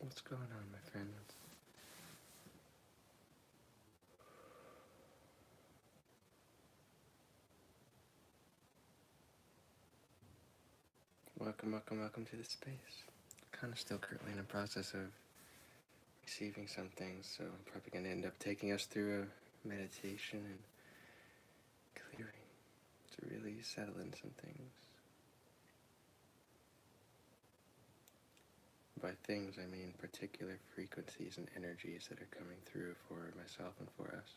What's going on, my friends? Welcome to the space. Kind of still currently in the process of receiving some things, so I'm probably going to end up taking us through a meditation and clearing to really settle in some things. By things, I mean particular frequencies and energies that are coming through for myself and for us.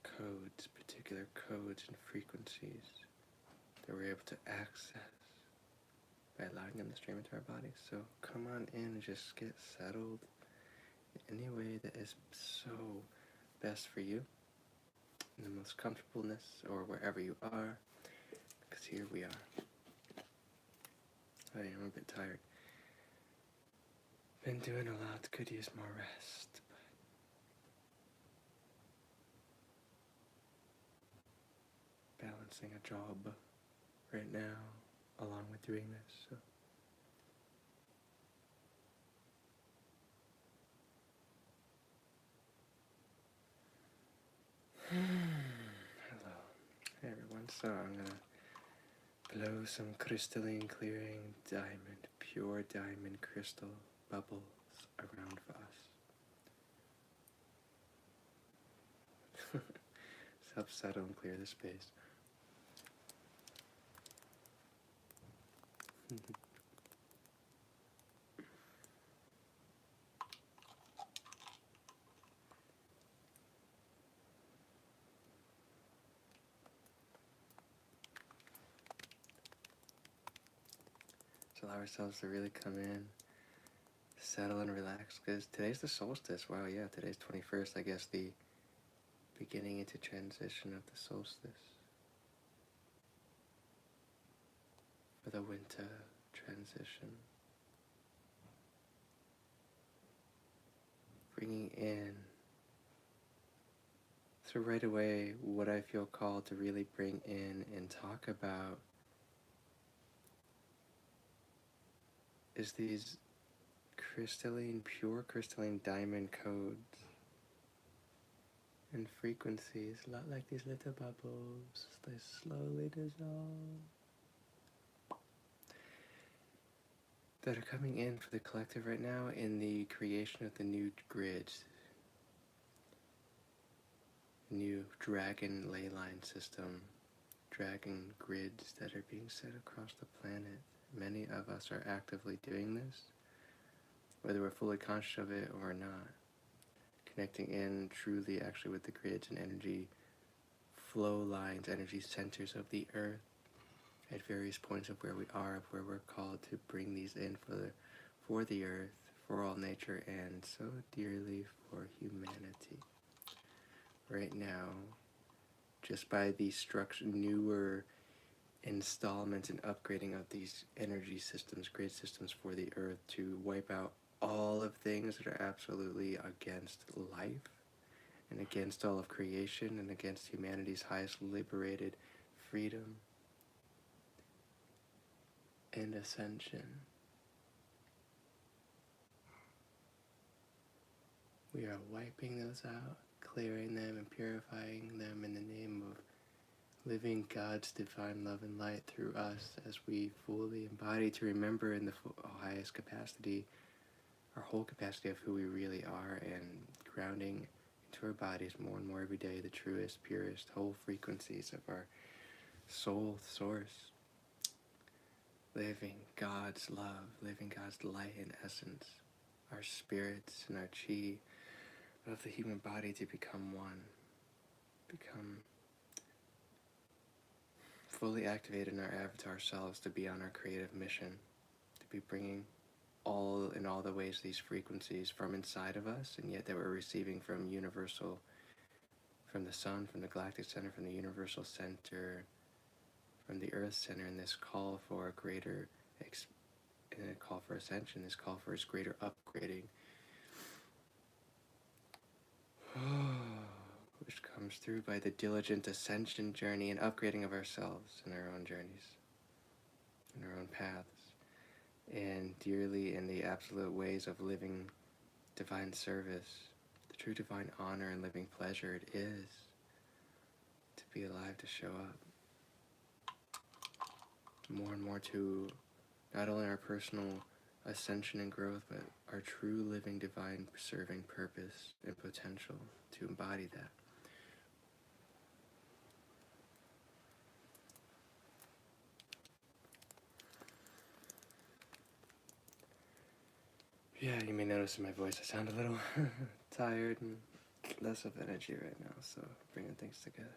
Codes, particular codes and frequencies that we're able to access by allowing them to stream into our bodies. So come on in and just get settled in any way that is so best for you, in the most comfortableness or wherever you are, because here we are. I am a bit tired. Been doing a lot, could use more rest. But balancing a job right now along with doing this. So. Hello. Hey everyone, so I'm gonna blow some crystalline clearing diamond, pure diamond crystal bubbles around for us. Help settle and clear the space. So allow ourselves to really come in, settle and relax, because today's the solstice. Wow, yeah, today's 21st, I guess the beginning into transition of the solstice. For the winter transition. Bringing in, so right away, what I feel called to really bring in and talk about is these crystalline, pure crystalline diamond codes and frequencies, a lot like these little bubbles, they slowly dissolve, that are coming in for the collective right now in the creation of the new grids, new dragon ley line system, dragon grids that are being set across the planet. Many of us are actively doing this, whether we're fully conscious of it or not, connecting in truly actually with the grids and energy flow lines, energy centers of the earth at various points of where we are, of where we're called to bring these in for the earth, for all nature, and so dearly for humanity. Right now, just by the structure, newer installments and upgrading of these energy systems, grid systems for the earth to wipe out all of things that are absolutely against life and against all of creation and against humanity's highest liberated freedom and ascension. We are wiping those out, clearing them and purifying them in the name of living God's divine love and light through us as we fully embody to remember in the highest capacity, our whole capacity of who we really are, and grounding into our bodies more and more every day the truest, purest, whole frequencies of our soul source. Living God's love, living God's light and essence, our spirits and our chi of the human body to become one, become fully activated in our avatar selves to be on our creative mission, to be bringing all the ways these frequencies from inside of us, and yet that we're receiving from universal, from the sun, from the galactic center, from the universal center, from the earth center, in this call for a greater, in a call for ascension, this call for its greater upgrading, which comes through by the diligent ascension journey and upgrading of ourselves in our own journeys, in our own paths. and dearly in the absolute ways of living divine service, the true divine honor and living pleasure it is to be alive, to show up more and more to not only our personal ascension and growth, but our true living divine serving purpose and potential to embody that. Yeah, you may notice in my voice I sound a little tired and less of energy right now, so bringing things together.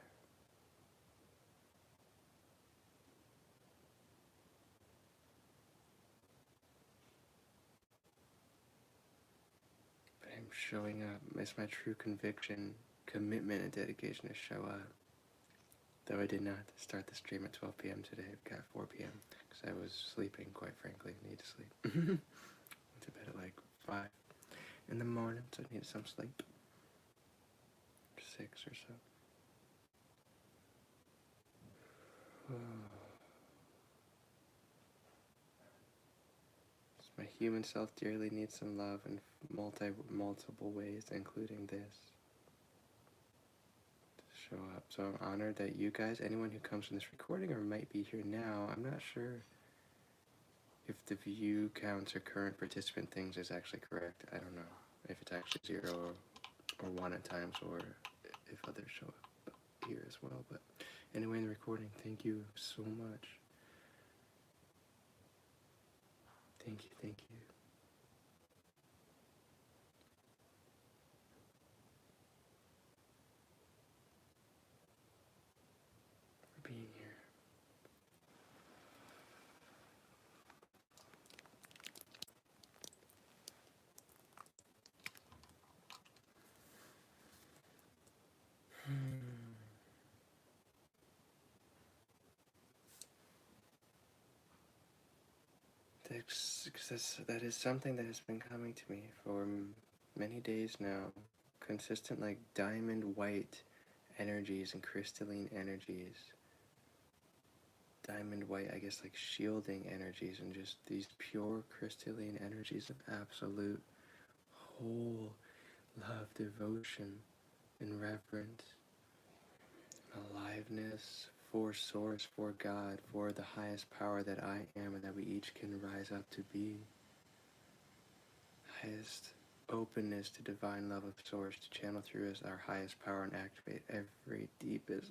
But I'm showing up. It's my true conviction, commitment, and dedication to show up. Though I did not start the stream at 12 p.m. today, I've got 4 p.m. because I was sleeping, quite frankly. I need to sleep. Went to bed at like 5 in the morning, so I need some sleep. 6 or so. My human self dearly needs some love in multiple ways, including this. To show up. So I'm honored that you guys, anyone who comes from this recording or might be here now, I'm not sure if the view counts or current participant things is actually correct. I don't know if it's actually 0 or 1 at times, or if others show up here as well. But anyway, in the recording, thank you so much. Thank you, thank you. For being here. That is something that has been coming to me for many days now. Consistent, like diamond white energies and crystalline energies. Diamond white, I guess, like shielding energies, and just these pure crystalline energies of absolute whole love, devotion, and reverence, aliveness for Source, for God, for the highest power that I am and that we each can rise up to be. Highest openness to divine love of Source to channel through us our highest power and activate every deepest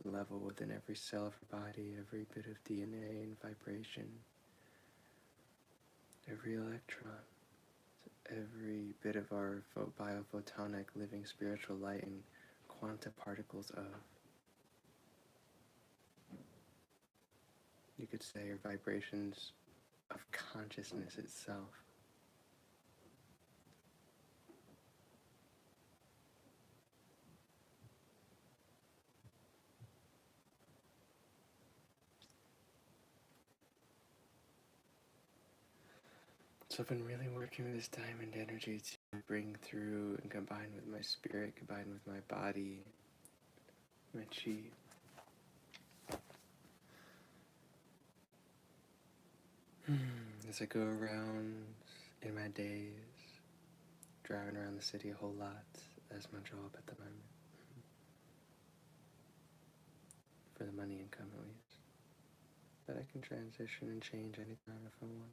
level within every cell of our body, every bit of DNA and vibration, every electron, every bit of our biophotonic living spiritual light and quantum particles of, you could say, or vibrations of consciousness itself. So I've been really working with this diamond energy to bring through and combine with my spirit, combine with my body, my chi. As I go around in my days, driving around the city a whole lot as my job at the moment. For the money income at least. That I can transition and change anytime if I want.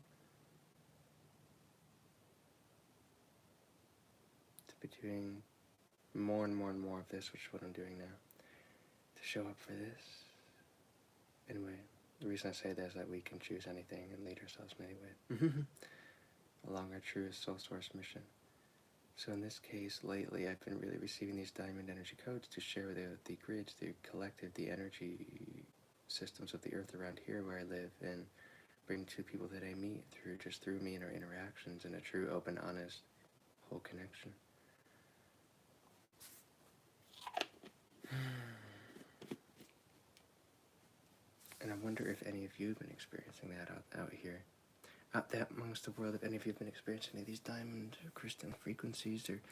To be doing more and more and more of this, which is what I'm doing now. To show up for this. Anyway, the reason I say that is that we can choose anything and lead ourselves in any way. Along our truest soul source mission. So in this case, lately, I've been really receiving these diamond energy codes to share the grids, the collective, the energy systems of the earth around here where I live, and bring to people that I meet through me and our interactions in a true, open, honest, whole connection. And I wonder if any of you have been experiencing that out here. Out there amongst the world, if any of you have been experiencing any of these diamond or crystal frequencies, or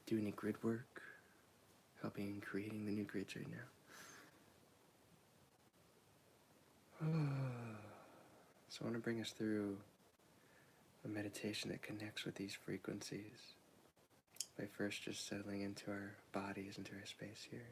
doing any grid work, helping in creating the new grids right now. So I want to bring us through a meditation that connects with these frequencies by first just settling into our bodies, into our space here.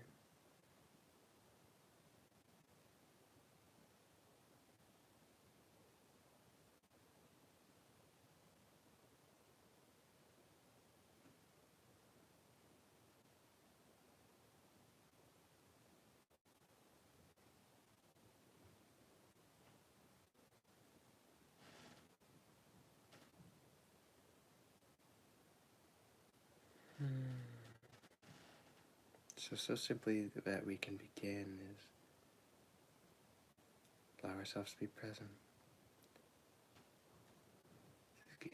So simply that we can begin is allow ourselves to be present.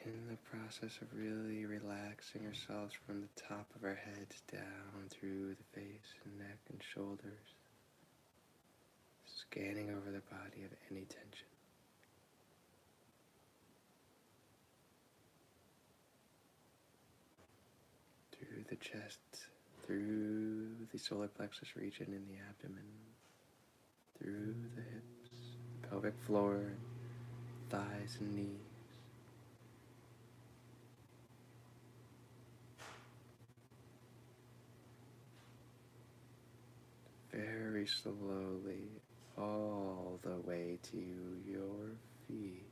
In the process of really relaxing ourselves from the top of our heads down through the face and neck and shoulders, scanning over the body of any tension. Through the chest, through the solar plexus region in the abdomen, through the hips, pelvic floor, thighs and knees. Very slowly, all the way to your feet.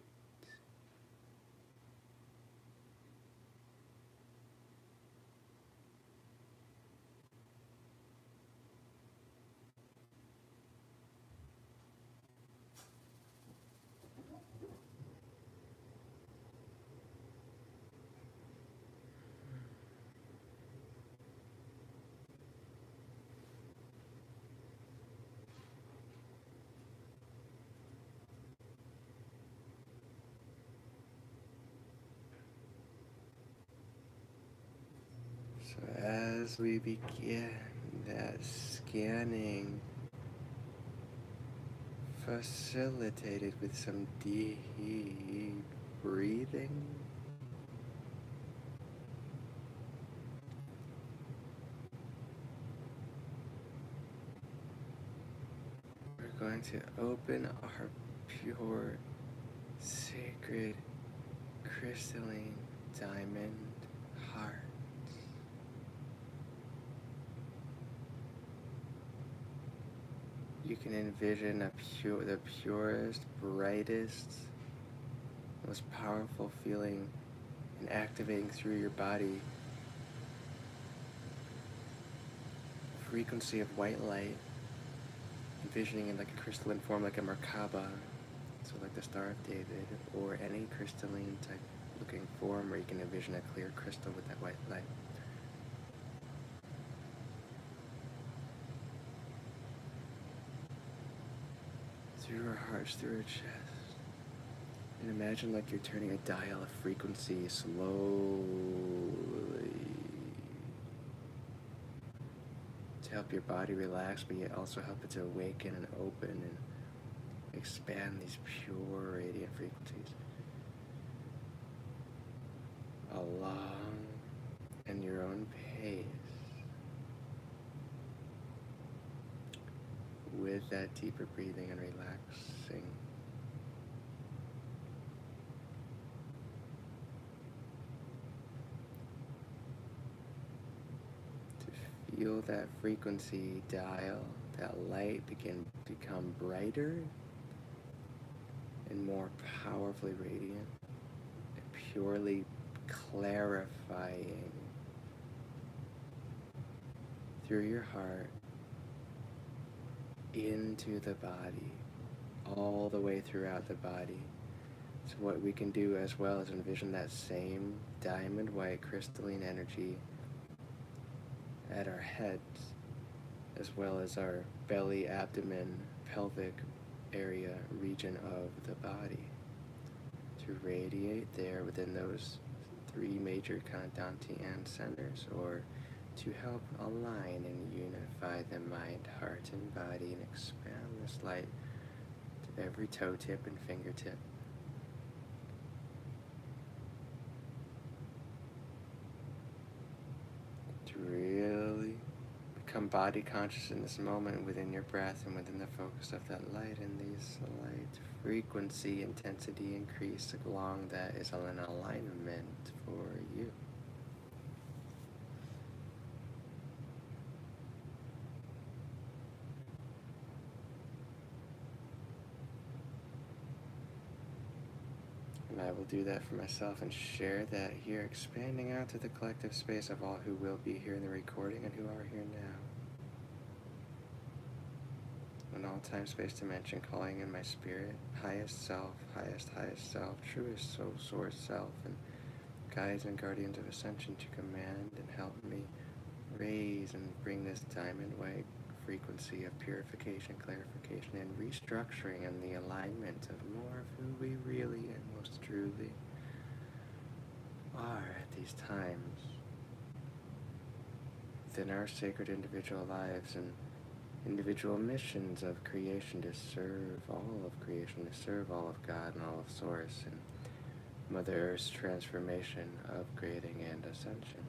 So as we begin that scanning, facilitated with some deep breathing, we're going to open our pure, sacred, crystalline diamond heart. You can envision the purest, brightest, most powerful feeling and activating through your body frequency of white light, envisioning in like a crystalline form like a Merkaba, so like the Star of David, or any crystalline type looking form where you can envision a clear crystal with that white light. Through our hearts, through our chest. And imagine like you're turning a dial of frequency slowly to help your body relax, but yet also help it to awaken and open and expand these pure radiant frequencies along in your own pace with that deeper breathing and relaxing. To feel that frequency dial, that light become brighter and more powerfully radiant and purely clarifying through your heart into the body, all the way throughout the body. So what we can do as well is envision that same diamond white crystalline energy at our heads, as well as our belly, abdomen, pelvic area region of the body, to radiate there within those three major Dantian centers, or to help align and unify the mind, heart, and body, and expand this light to every toe tip and fingertip. To really become embody conscious in this moment within your breath and within the focus of that light, and these light frequency intensity increase along that is an alignment for you. And I will do that for myself and share that here, expanding out to the collective space of all who will be here in the recording and who are here now. An all time space dimension, calling in my spirit, highest self, highest self, truest soul source self, and guides and guardians of ascension to command and help me raise and bring this diamond white frequency of purification, clarification, and restructuring, and the alignment of more of who we really and most truly are at these times within our sacred individual lives and individual missions of creation, to serve all of creation, to serve all of God and all of Source, and Mother Earth's transformation, upgrading, and ascension.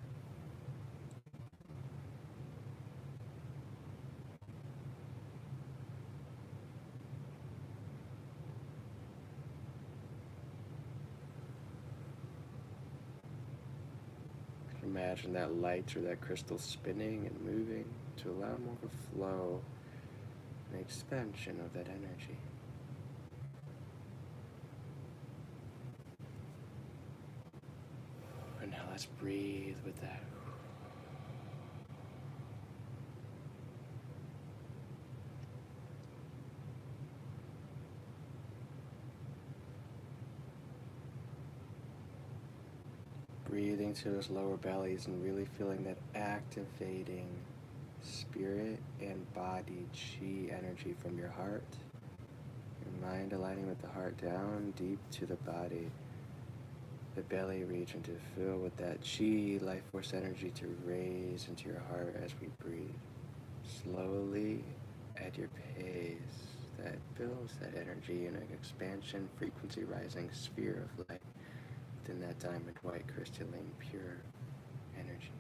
Imagine that light or that crystal spinning and moving to allow more of a flow and expansion of that energy. And now let's breathe with that. Breathing to those lower bellies and really feeling that activating spirit and body chi energy from your heart. Your mind aligning with the heart down deep to the body. The belly region to fill with that chi, life force energy to raise into your heart as we breathe. Slowly, at your pace, that builds that energy in an expansion, frequency rising sphere of light within that diamond white crystalline pure energy.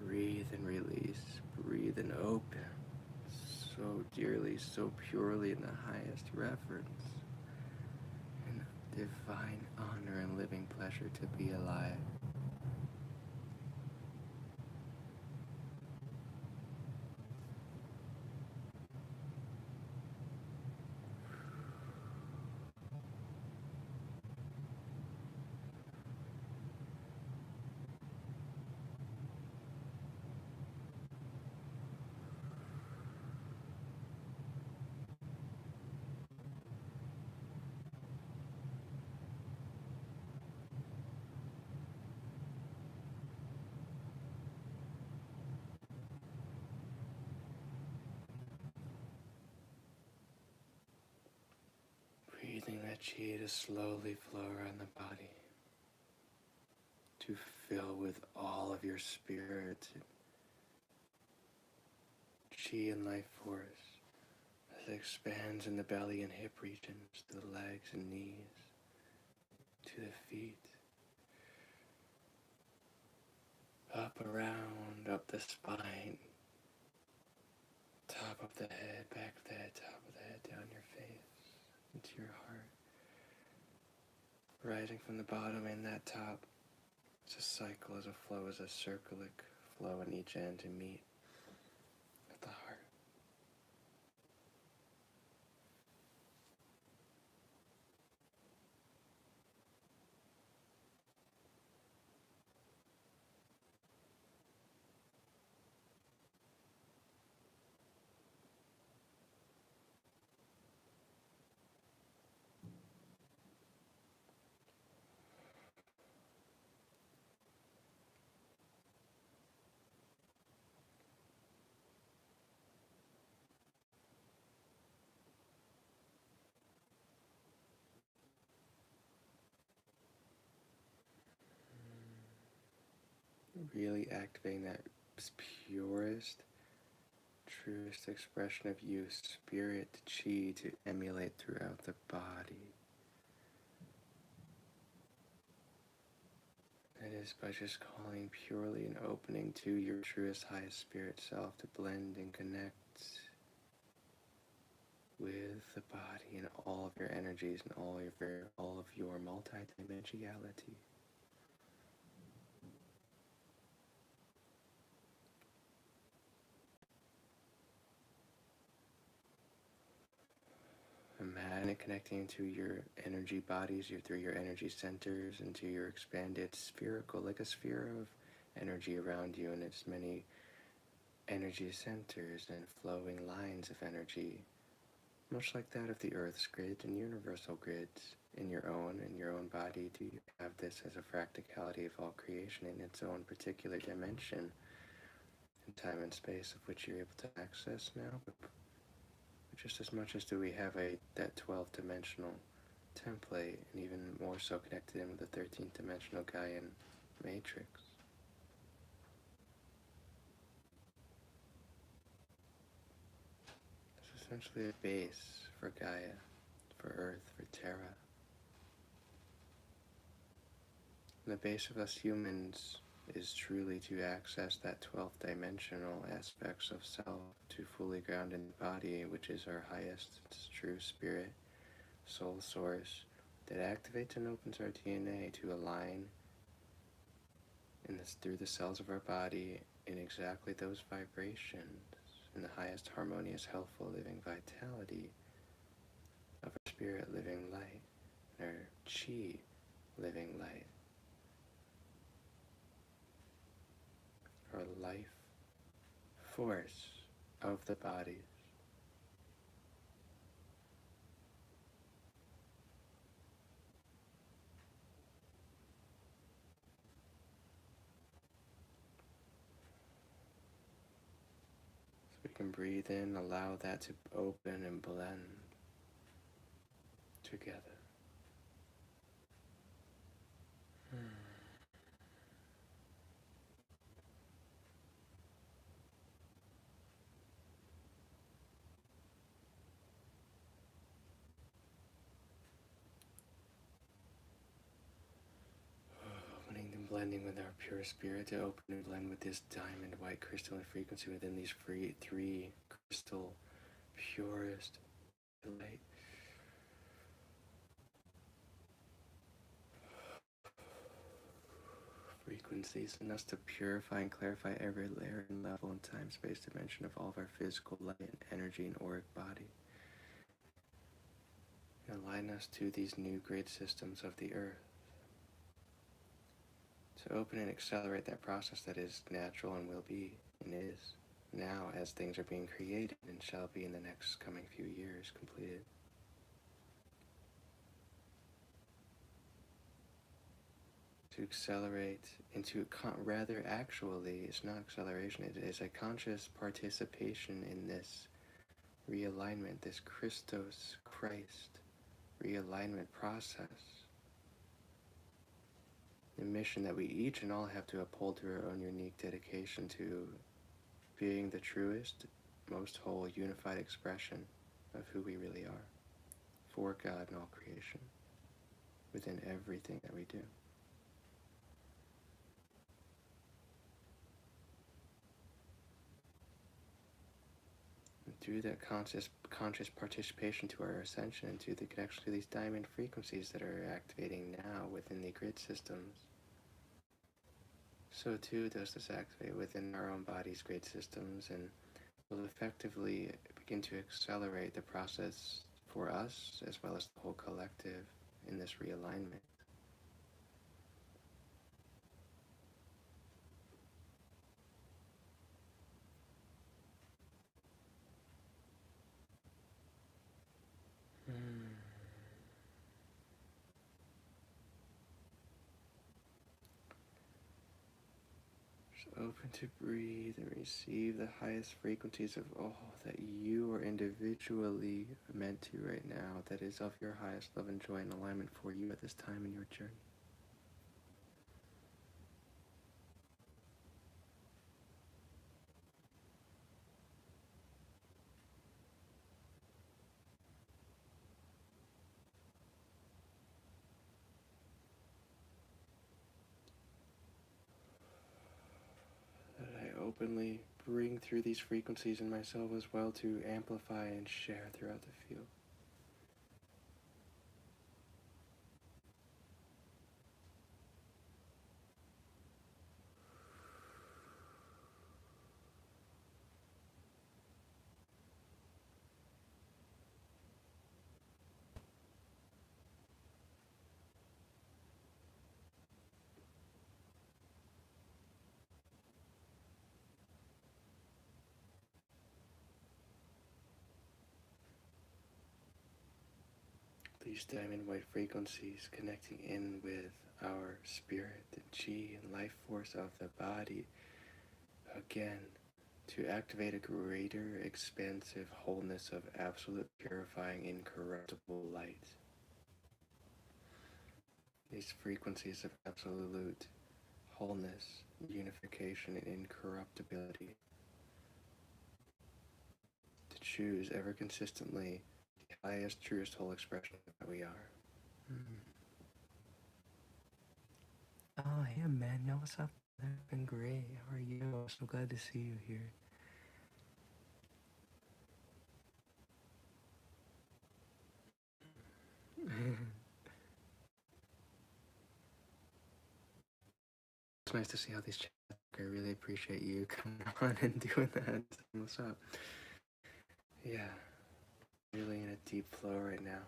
Breathe and release, breathe and open, so dearly, so purely, in the highest reverence and divine honor and living pleasure to be alive. Breathing that chi to slowly flow around the body, to fill with all of your spirit, chi and life force, as it expands in the belly and hip regions, to the legs and knees, to the feet, up around, up the spine, top of the head, back of the head, top of the head, down your face, into your heart. Rising from the bottom and that top, it's a cycle, as a flow, as a circulic flow in each end to meet at the heart. really activating that purest, truest expression of you, spirit chi, to emulate throughout the body. It is by just calling purely and opening to your truest, highest spirit self to blend and connect with the body and all of your energies and all of your multidimensionality. Imagine connecting to your energy bodies, through your energy centers, into your expanded spherical, like a sphere of energy around you, and its many energy centers and flowing lines of energy, much like that of the Earth's grid and universal grids. In your own body, do you have this as a practicality of all creation in its own particular dimension, in time and space, of which you're able to access now? But just as much as do we have that 12th dimensional template, and even more so connected in with the 13th dimensional Gaian matrix. It's essentially a base for Gaia, for Earth, for Terra. And the base of us humans is truly to access that 12th dimensional aspects of self, to fully ground in the body, which is our highest true spirit, soul source, that activates and opens our DNA to align through the cells of our body in exactly those vibrations, in the highest harmonious, healthful, living vitality of our spirit living light, and our chi living light, our life force of the bodies. So we can breathe in, allow that to open and blend together. Opening and blending with our pure spirit to open and blend with this diamond white crystalline frequency within these three crystal purest light. Frequencies in us to purify and clarify every layer and level and time, space, dimension of all of our physical light and energy and auric body. And align us to these new grid systems of the earth. To open and accelerate that process that is natural and will be and is now, as things are being created and shall be in the next coming few years completed. To accelerate into rather actually, it's not acceleration, it is a conscious participation in this realignment, this Christos Christ realignment process. The mission that we each and all have to uphold through our own unique dedication to being the truest, most whole, unified expression of who we really are, for God and all creation, within everything that we do. And through that conscious participation to our ascension and to the connection to these diamond frequencies that are activating now within the grid systems, so too does this activate within our own body's grid systems, and will effectively begin to accelerate the process for us as well as the whole collective in this realignment. Just open to breathe and receive the highest frequencies of all that you are individually meant to right now, that is of your highest love and joy and alignment for you at this time in your journey. openly bring through these frequencies in myself as well to amplify and share throughout the field. These diamond white frequencies connecting in with our spirit, the chi and life force of the body, again, to activate a greater expansive wholeness of absolute purifying incorruptible light. These frequencies of absolute wholeness, unification, and incorruptibility. To choose ever consistently the highest, truest whole expression that we are. Oh, hey Emmanuel, what's up? I've been great. How are you? I'm so glad to see you here. It's nice to see how these chats work. I really appreciate you coming on and doing that. What's up? Yeah, really in a deep flow right now.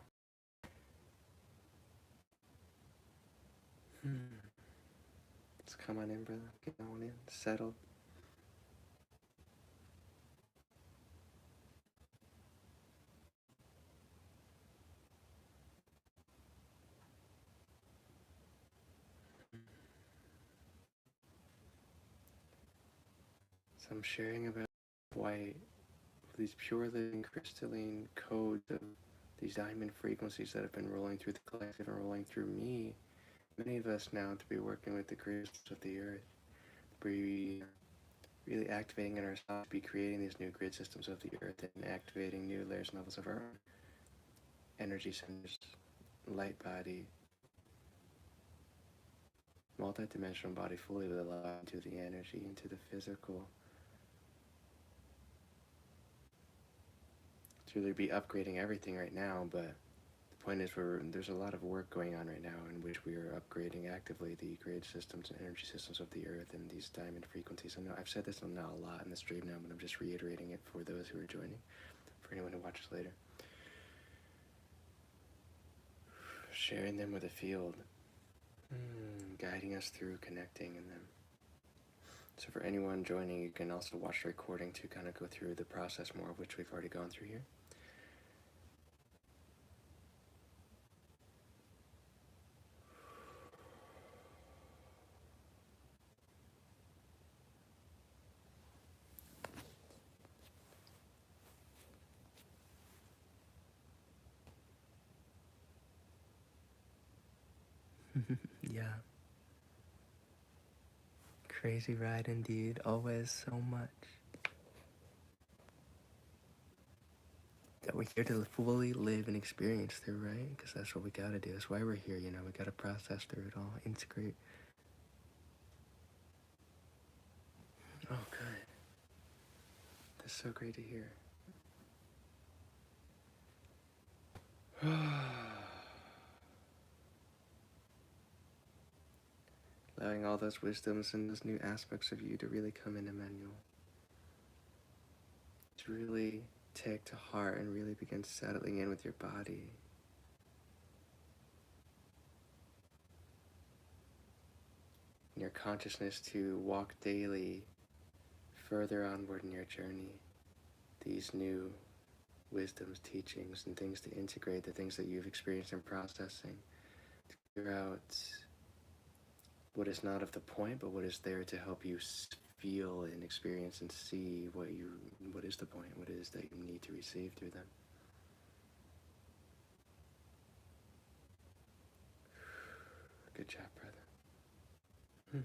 Let's come on in, brother. Get on in. Settle. So I'm sharing about white, these pure living crystalline codes of these diamond frequencies that have been rolling through the collective and rolling through me. Many of us now to be working with the crystals of the earth. We really activating in ourselves to be creating these new grid systems of the earth and activating new layers and levels of our own energy centers, light body, multi-dimensional body fully alive into the energy, into the physical. To really be upgrading everything right now, but the point is there's a lot of work going on right now in which we are upgrading actively the grid systems and energy systems of the earth and these diamond frequencies. I know I've said this now a lot in the stream now, but I'm just reiterating it for those who are joining, for anyone who watches later. Sharing them with the field, guiding us through connecting in them. So for anyone joining, you can also watch the recording to kind of go through the process more, of which we've already gone through here. Yeah. Crazy ride indeed. Always so much. That we're here to fully live and experience through, right? Because that's what we gotta do. That's why we're here, you know. We gotta process through it all, integrate. Oh, good. That's so great to hear. Allowing all those wisdoms and those new aspects of you to really come in, Emmanuel. To really take to heart and really begin settling in with your body. And your consciousness to walk daily further onward in your journey. These new wisdoms, teachings, and things to integrate, the things that you've experienced and processing. To figure out what is not of the point, but what is there to help you feel and experience and see what is the point, what it is that you need to receive through them. Good job, brother.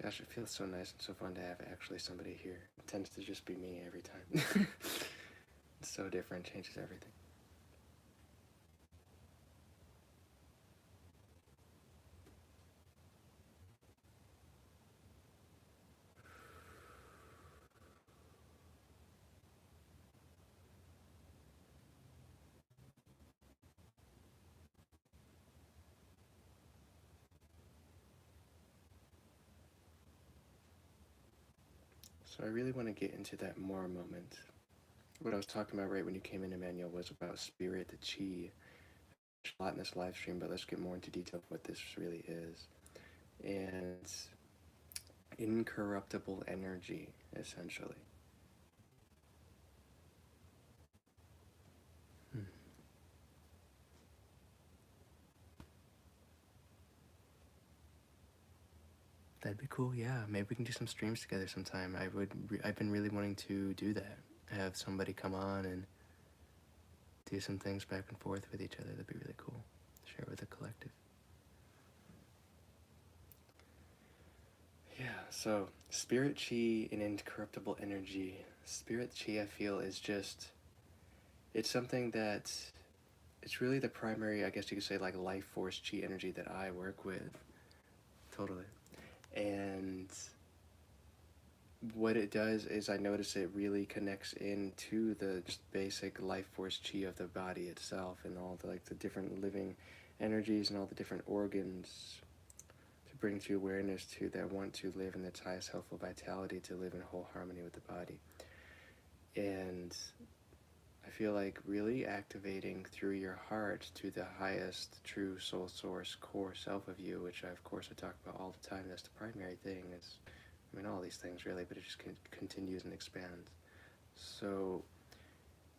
Gosh, it feels so nice and so fun to have actually somebody here. It tends to just be me every time. It's so different, changes everything. So I really want to get into that more moment. What I was talking about right when you came in, Emmanuel, was about spirit, the chi, a lot in this live stream, but let's get more into detail of what this really is. And incorruptible energy, essentially. Hmm. That'd be cool. Yeah, maybe we can do some streams together sometime. I've been really wanting to do that. Have somebody come on and do some things back and forth with each other. That'd be really cool. Share with the collective. Yeah. So spirit chi and incorruptible energy. Spirit chi, I feel, is just, it's something that, it's really the primary, I guess you could say, like life force chi energy that I work with. Totally. And what it does is I notice it really connects into the just basic life force chi of the body itself, and all the, like, the different living energies and all the different organs to bring to awareness to that want to live in its highest healthful vitality, to live in whole harmony with the body. And I feel like really activating through your heart to the highest true soul source core self of you, which of course I talk about all the time. That's the primary thing. Is, I mean, all these things really, but it just continues and expands. So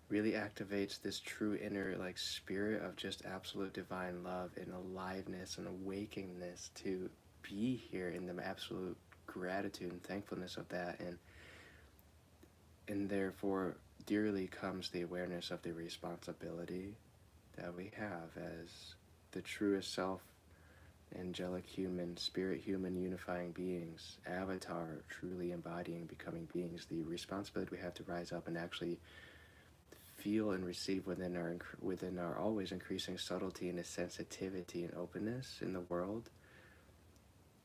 really activates this true inner, like, spirit of just absolute divine love and aliveness and awakeness to be here in the absolute gratitude and thankfulness of that. And therefore dearly comes the awareness of the responsibility that we have as the truest self, angelic human, spirit human unifying beings, avatar, truly embodying, becoming beings, the responsibility we have to rise up and actually feel and receive within our always increasing subtlety and a sensitivity and openness in the world,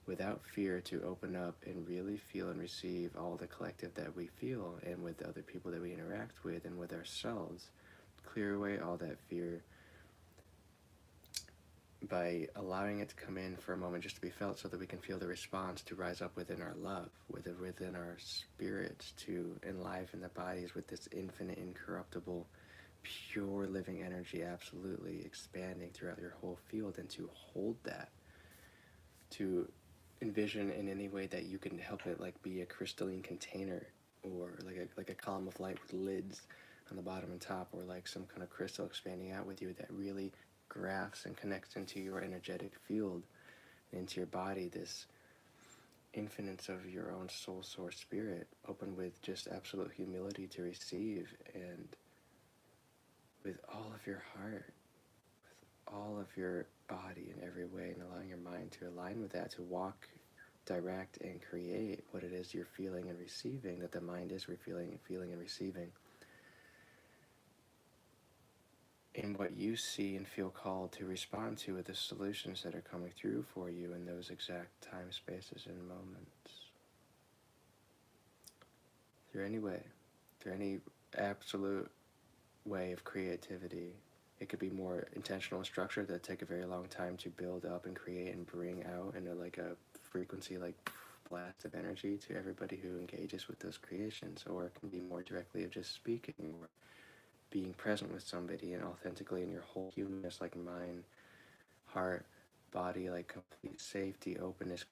without fear, to open up and really feel and receive all the collective that we feel, and with other people that we interact with, and with ourselves. Clear away all that fear by allowing it to come in for a moment, just to be felt, so that we can feel the response to rise up within our love, within our spirits, to enliven the bodies with this infinite, incorruptible, pure living energy, absolutely expanding throughout your whole field, and to hold that, to envision in any way that you can help it, like be a crystalline container, or like a column of light with lids on the bottom and top, or like some kind of crystal expanding out with you that really grafts and connects into your energetic field, into your body, this infinite of your own soul source spirit, open with just absolute humility to receive, and with all of your heart, with all of your body in every way, and allowing your mind to align with that, to walk, direct, and create what it is you're feeling and receiving, that the mind is feeling and receiving. And what you see and feel called to respond to are the solutions that are coming through for you in those exact time, spaces, and moments. Through any way, through any absolute way of creativity. It could be more intentional and structured that take a very long time to build up and create and bring out in like a frequency, like blast of energy to everybody who engages with those creations. Or it can be more directly of just speaking, or being present with somebody and authentically in your whole humanness, like mind, heart, body, like complete safety, openness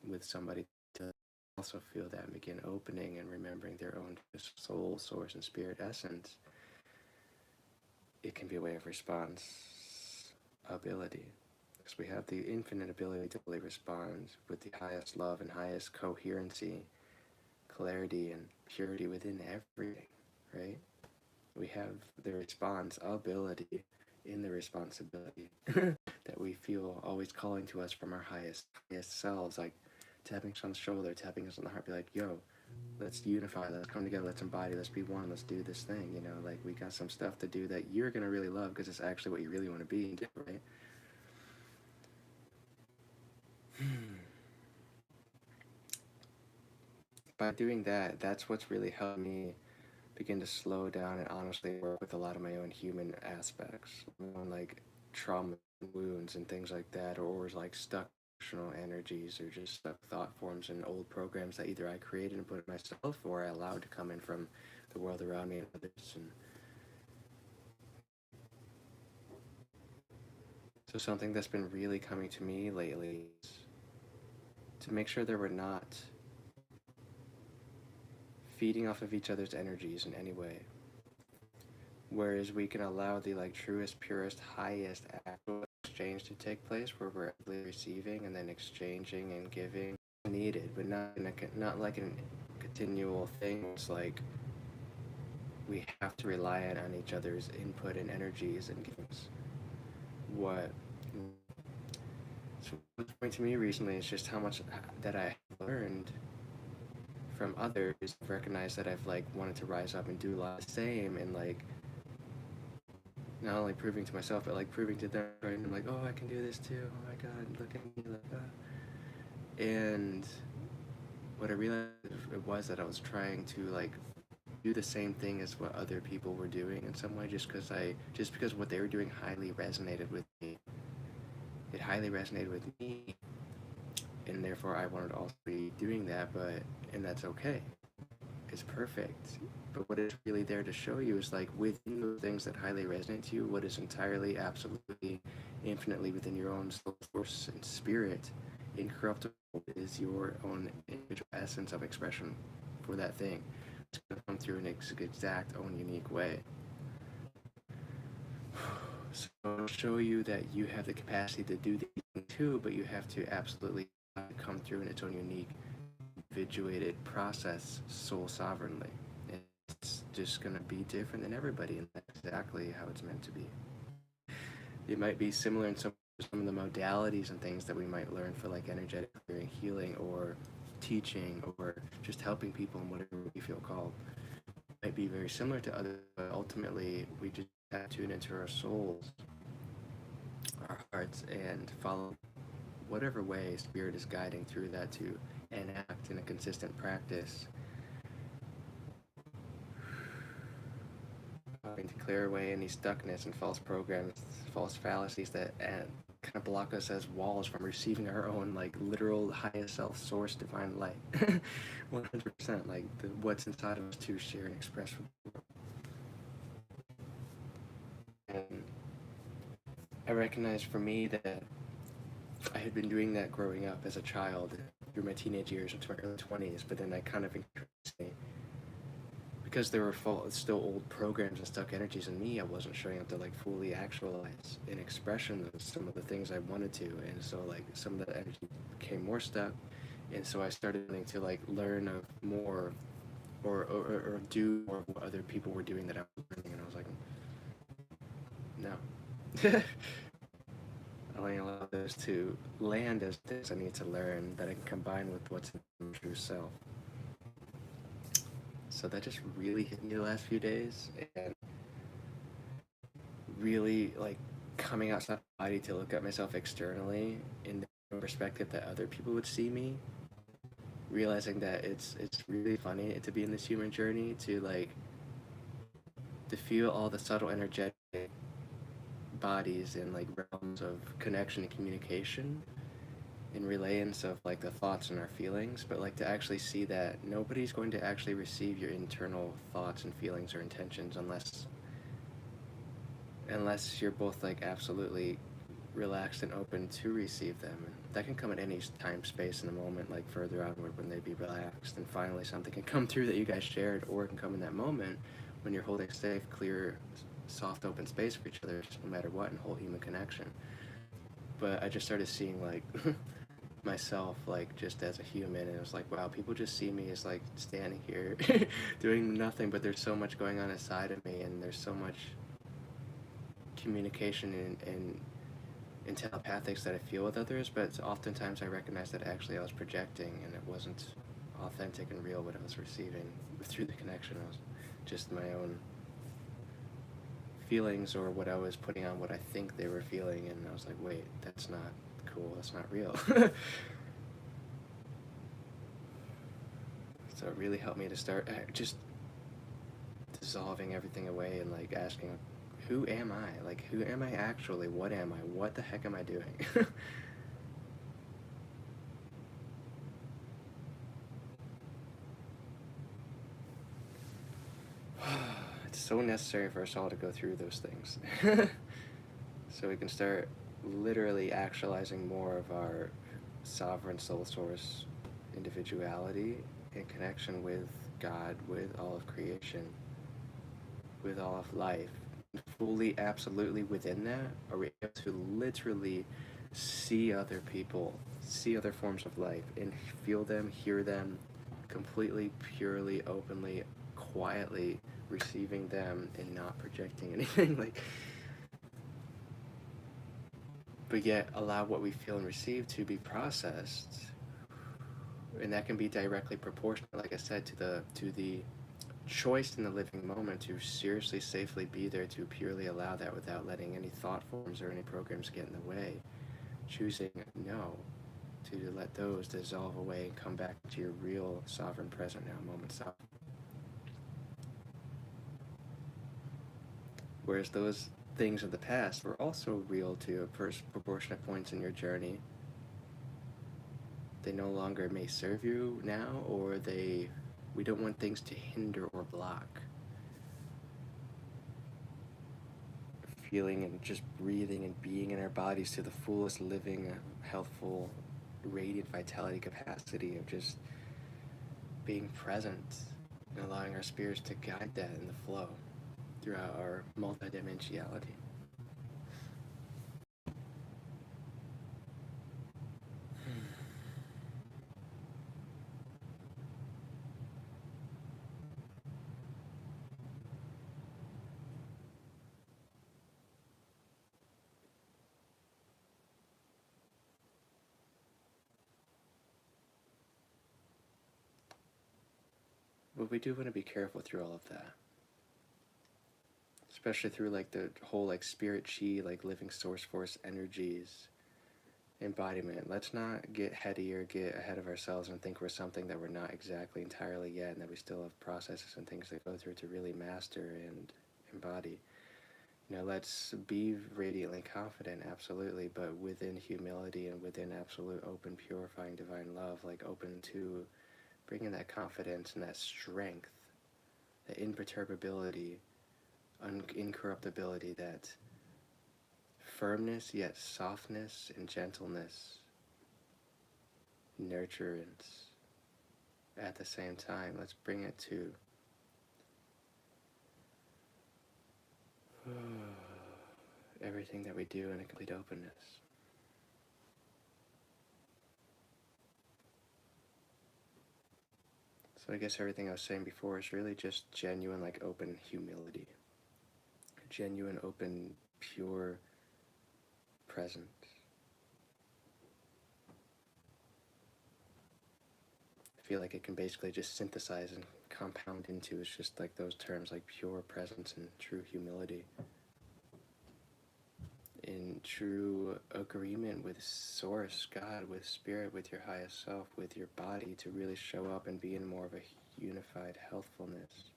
with somebody, to also feel that and begin opening and remembering their own soul, source, and spirit essence. It can be a way of response ability, because we have the infinite ability to really respond with the highest love and highest coherency, clarity, and purity within everything, right? We have the response ability in the responsibility that we feel always calling to us from our highest selves, like tapping us on the shoulder, tapping us on the heart, be like, yo, let's unify, let's come together, let's embody, let's be one, let's do this thing, you know, like we got some stuff to do that you're gonna really love because it's actually what you really want to be and do, right? By doing that, that's what's really helped me begin to slow down and honestly work with a lot of my own human aspects, my own like trauma, wounds, and things like that, or like stuck emotional energies or just stuck thought forms and old programs that either I created and put in myself or I allowed to come in from the world around me and others. And so something that's been really coming to me lately is to make sure that we're not feeding off of each other's energies in any way. Whereas we can allow the like truest, purest, highest actual exchange to take place where we're actually receiving and then exchanging and giving needed, but not like a continual thing. It's like we have to rely on each other's input and energies and gifts. What so what's point to me recently is just how much that I learned from others. I've recognized that I've like wanted to rise up and do a lot of the same and like not only proving to myself but like proving to them, right? And I'm like, oh, I can do this too, oh my god, look at me, like that. And what I realized it was that I was trying to like do the same thing as what other people were doing in some way, just because what they were doing highly resonated with me. It highly resonated with me, and therefore I wanted to also be doing that. But and that's okay. It's perfect. But what is really there to show you is like within those things that highly resonate to you, what is entirely, absolutely, infinitely within your own soul force and spirit, incorruptible, is your own individual essence of expression for that thing. It's going to come through in its exact own unique way. So I'll show you that you have the capacity to do these things too, but you have to absolutely come through in its own unique, individuated process, soul sovereignly. It's just going to be different than everybody, and that's exactly how it's meant to be. It might be similar in some of the modalities and things that we might learn for like energetic clearing, healing, or teaching, or just helping people in whatever we feel called. It might be very similar to others, but ultimately we just have to tune into our souls, our hearts, and follow whatever way spirit is guiding through that to enact in a consistent practice and to clear away any stuckness and false programs, false fallacies that kind of block us as walls from receiving our own like literal highest self source divine light. 100%, like what's inside of us to share and express with the world. And I recognize for me that I had been doing that growing up as a child through my teenage years into my early 20s, but then I kind of increasingly, because there were still old programs and stuck energies in me, I wasn't showing up to like fully actualize in expression of some of the things I wanted to, and so like some of that energy became more stuck, and so I started wanting to like learn of more, or do more of what other people were doing that I was learning, and I was like, no. Allowing all of those to land as things I need to learn that I can combine with what's in my true self. So that just really hit me the last few days, and really like coming outside my body to look at myself externally in the perspective that other people would see me, realizing that it's really funny to be in this human journey, to like to feel all the subtle energetic bodies and like realms of connection and communication and relayance of like the thoughts and our feelings, but like to actually see that nobody's going to actually receive your internal thoughts and feelings or intentions unless you're both like absolutely relaxed and open to receive them. And that can come at any time, space, in the moment, like further onward when they be relaxed, and finally something can come through that you guys shared, or it can come in that moment when you're holding safe, clear, soft, open space for each other, no matter what, and whole human connection. But I just started seeing like myself like just as a human, and it was like, wow, people just see me as like standing here doing nothing, but there's so much going on inside of me, and there's so much communication and in telepathics that I feel with others, but oftentimes I recognize that actually I was projecting and it wasn't authentic and real what I was receiving through the connection. It was just my own feelings or what I was putting on what I think they were feeling, and I was like, wait, that's not cool, that's not real. So it really helped me to start just dissolving everything away and like asking, who am I? Like, who am I actually? What am I? What the heck am I doing? It's so necessary for us all to go through those things. So we can start literally actualizing more of our sovereign soul source individuality in connection with God, with all of creation, with all of life. Fully, absolutely within that, are we able to literally see other people, see other forms of life, and feel them, hear them, completely, purely, openly, quietly receiving them and not projecting anything, like, but yet allow what we feel and receive to be processed, and that can be directly proportional, like I said, to the choice in the living moment to seriously, safely be there, to purely allow that without letting any thought forms or any programs get in the way. Choosing no, to let those dissolve away and come back to your real sovereign present now moment self. Whereas those things of the past were also real to proportionate points in your journey. They no longer may serve you now, or we don't want things to hinder or block feeling and just breathing and being in our bodies to the fullest living, healthful, radiant vitality capacity of just being present and allowing our spirits to guide that in the flow throughout our multidimensionality. But we do want to be careful through all of that, especially through like the whole like spirit chi, like living source force energies embodiment. Let's not get heady or get ahead of ourselves and think we're something that we're not exactly entirely yet, and that we still have processes and things to go through to really master and embody. Let's be radiantly confident, absolutely, but within humility and within absolute open, purifying divine love, like open to bringing that confidence and that strength, that imperturbability, incorruptibility, that firmness yet softness and gentleness, nurturance at the same time. Let's bring it to everything that we do in a complete openness. So I guess everything I was saying before is really just genuine, like open humility, genuine, open, pure presence. I feel like it can basically just synthesize and compound into, it's just like those terms, like pure presence and true humility, in true agreement with source, God, with spirit, with your highest self, with your body, to really show up and be in more of a unified healthfulness.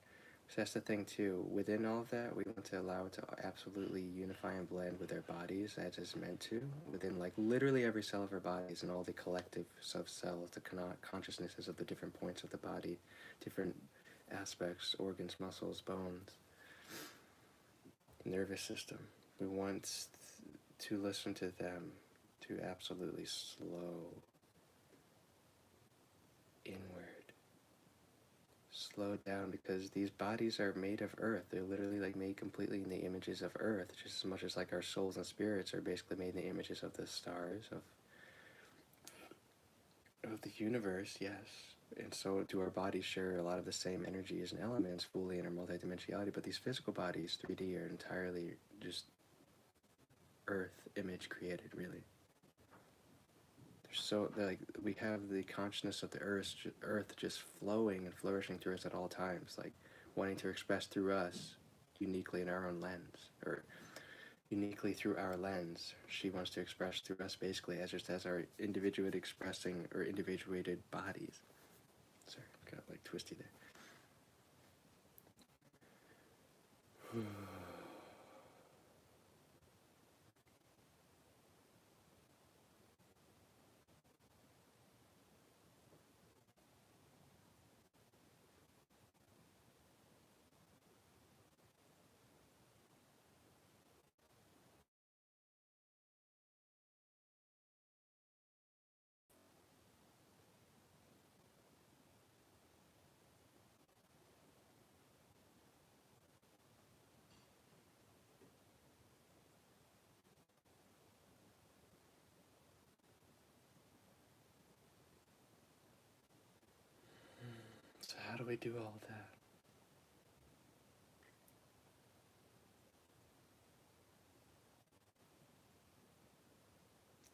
So that's the thing too, within all of that, we want to allow it to absolutely unify and blend with our bodies as it's meant to, within like literally every cell of our bodies and all the collective sub-cells, the consciousnesses of the different points of the body, different aspects, organs, muscles, bones, nervous system. We want to listen to them, to absolutely slow inward, slow down, because these bodies are made of earth. They're literally like made completely in the images of earth, just as much as like our souls and spirits are basically made in the images of the stars of the universe. Yes. And so do our bodies share a lot of the same energies and elements fully in our multidimensionality, but these physical bodies, 3D, are entirely just earth image created, really. So like we have the consciousness of the earth just flowing and flourishing through us at all times, like wanting to express through us uniquely in our own lens, or uniquely through our lens. She wants to express through us basically as just as our individuated expressing or individuated bodies. Sorry, got like twisty there. So how do we do all that?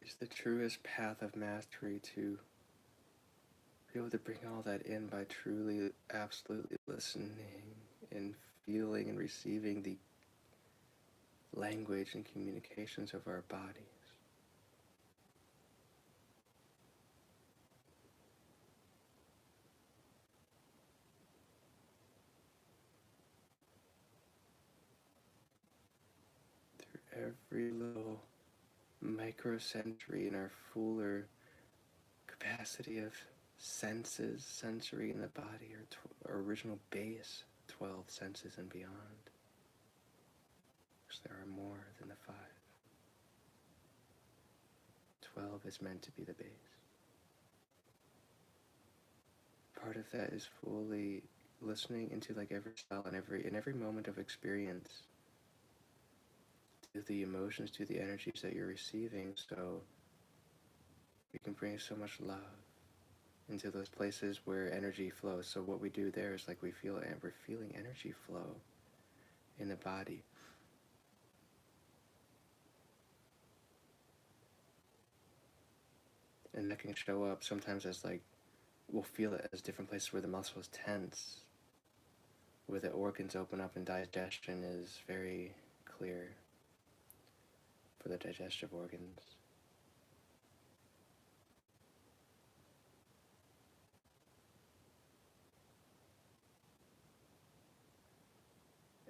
Is the truest path of mastery to be able to bring all that in by truly, absolutely listening and feeling and receiving the language and communications of our bodies. Through every little microsensory in our fuller capacity of senses, sensory in the body, our original base, 12 senses and beyond. Because there are more than the 5. 12 is meant to be the base. Part of that is fully listening into like every cell and every moment of experience, to the emotions, to the energies that you're receiving, so we can bring so much love into those places where energy flows. So what we do there is like we're feeling energy flow in the body. And that can show up sometimes as like, we'll feel it as different places where the muscles tense, where the organs open up, and digestion is very clear for the digestive organs.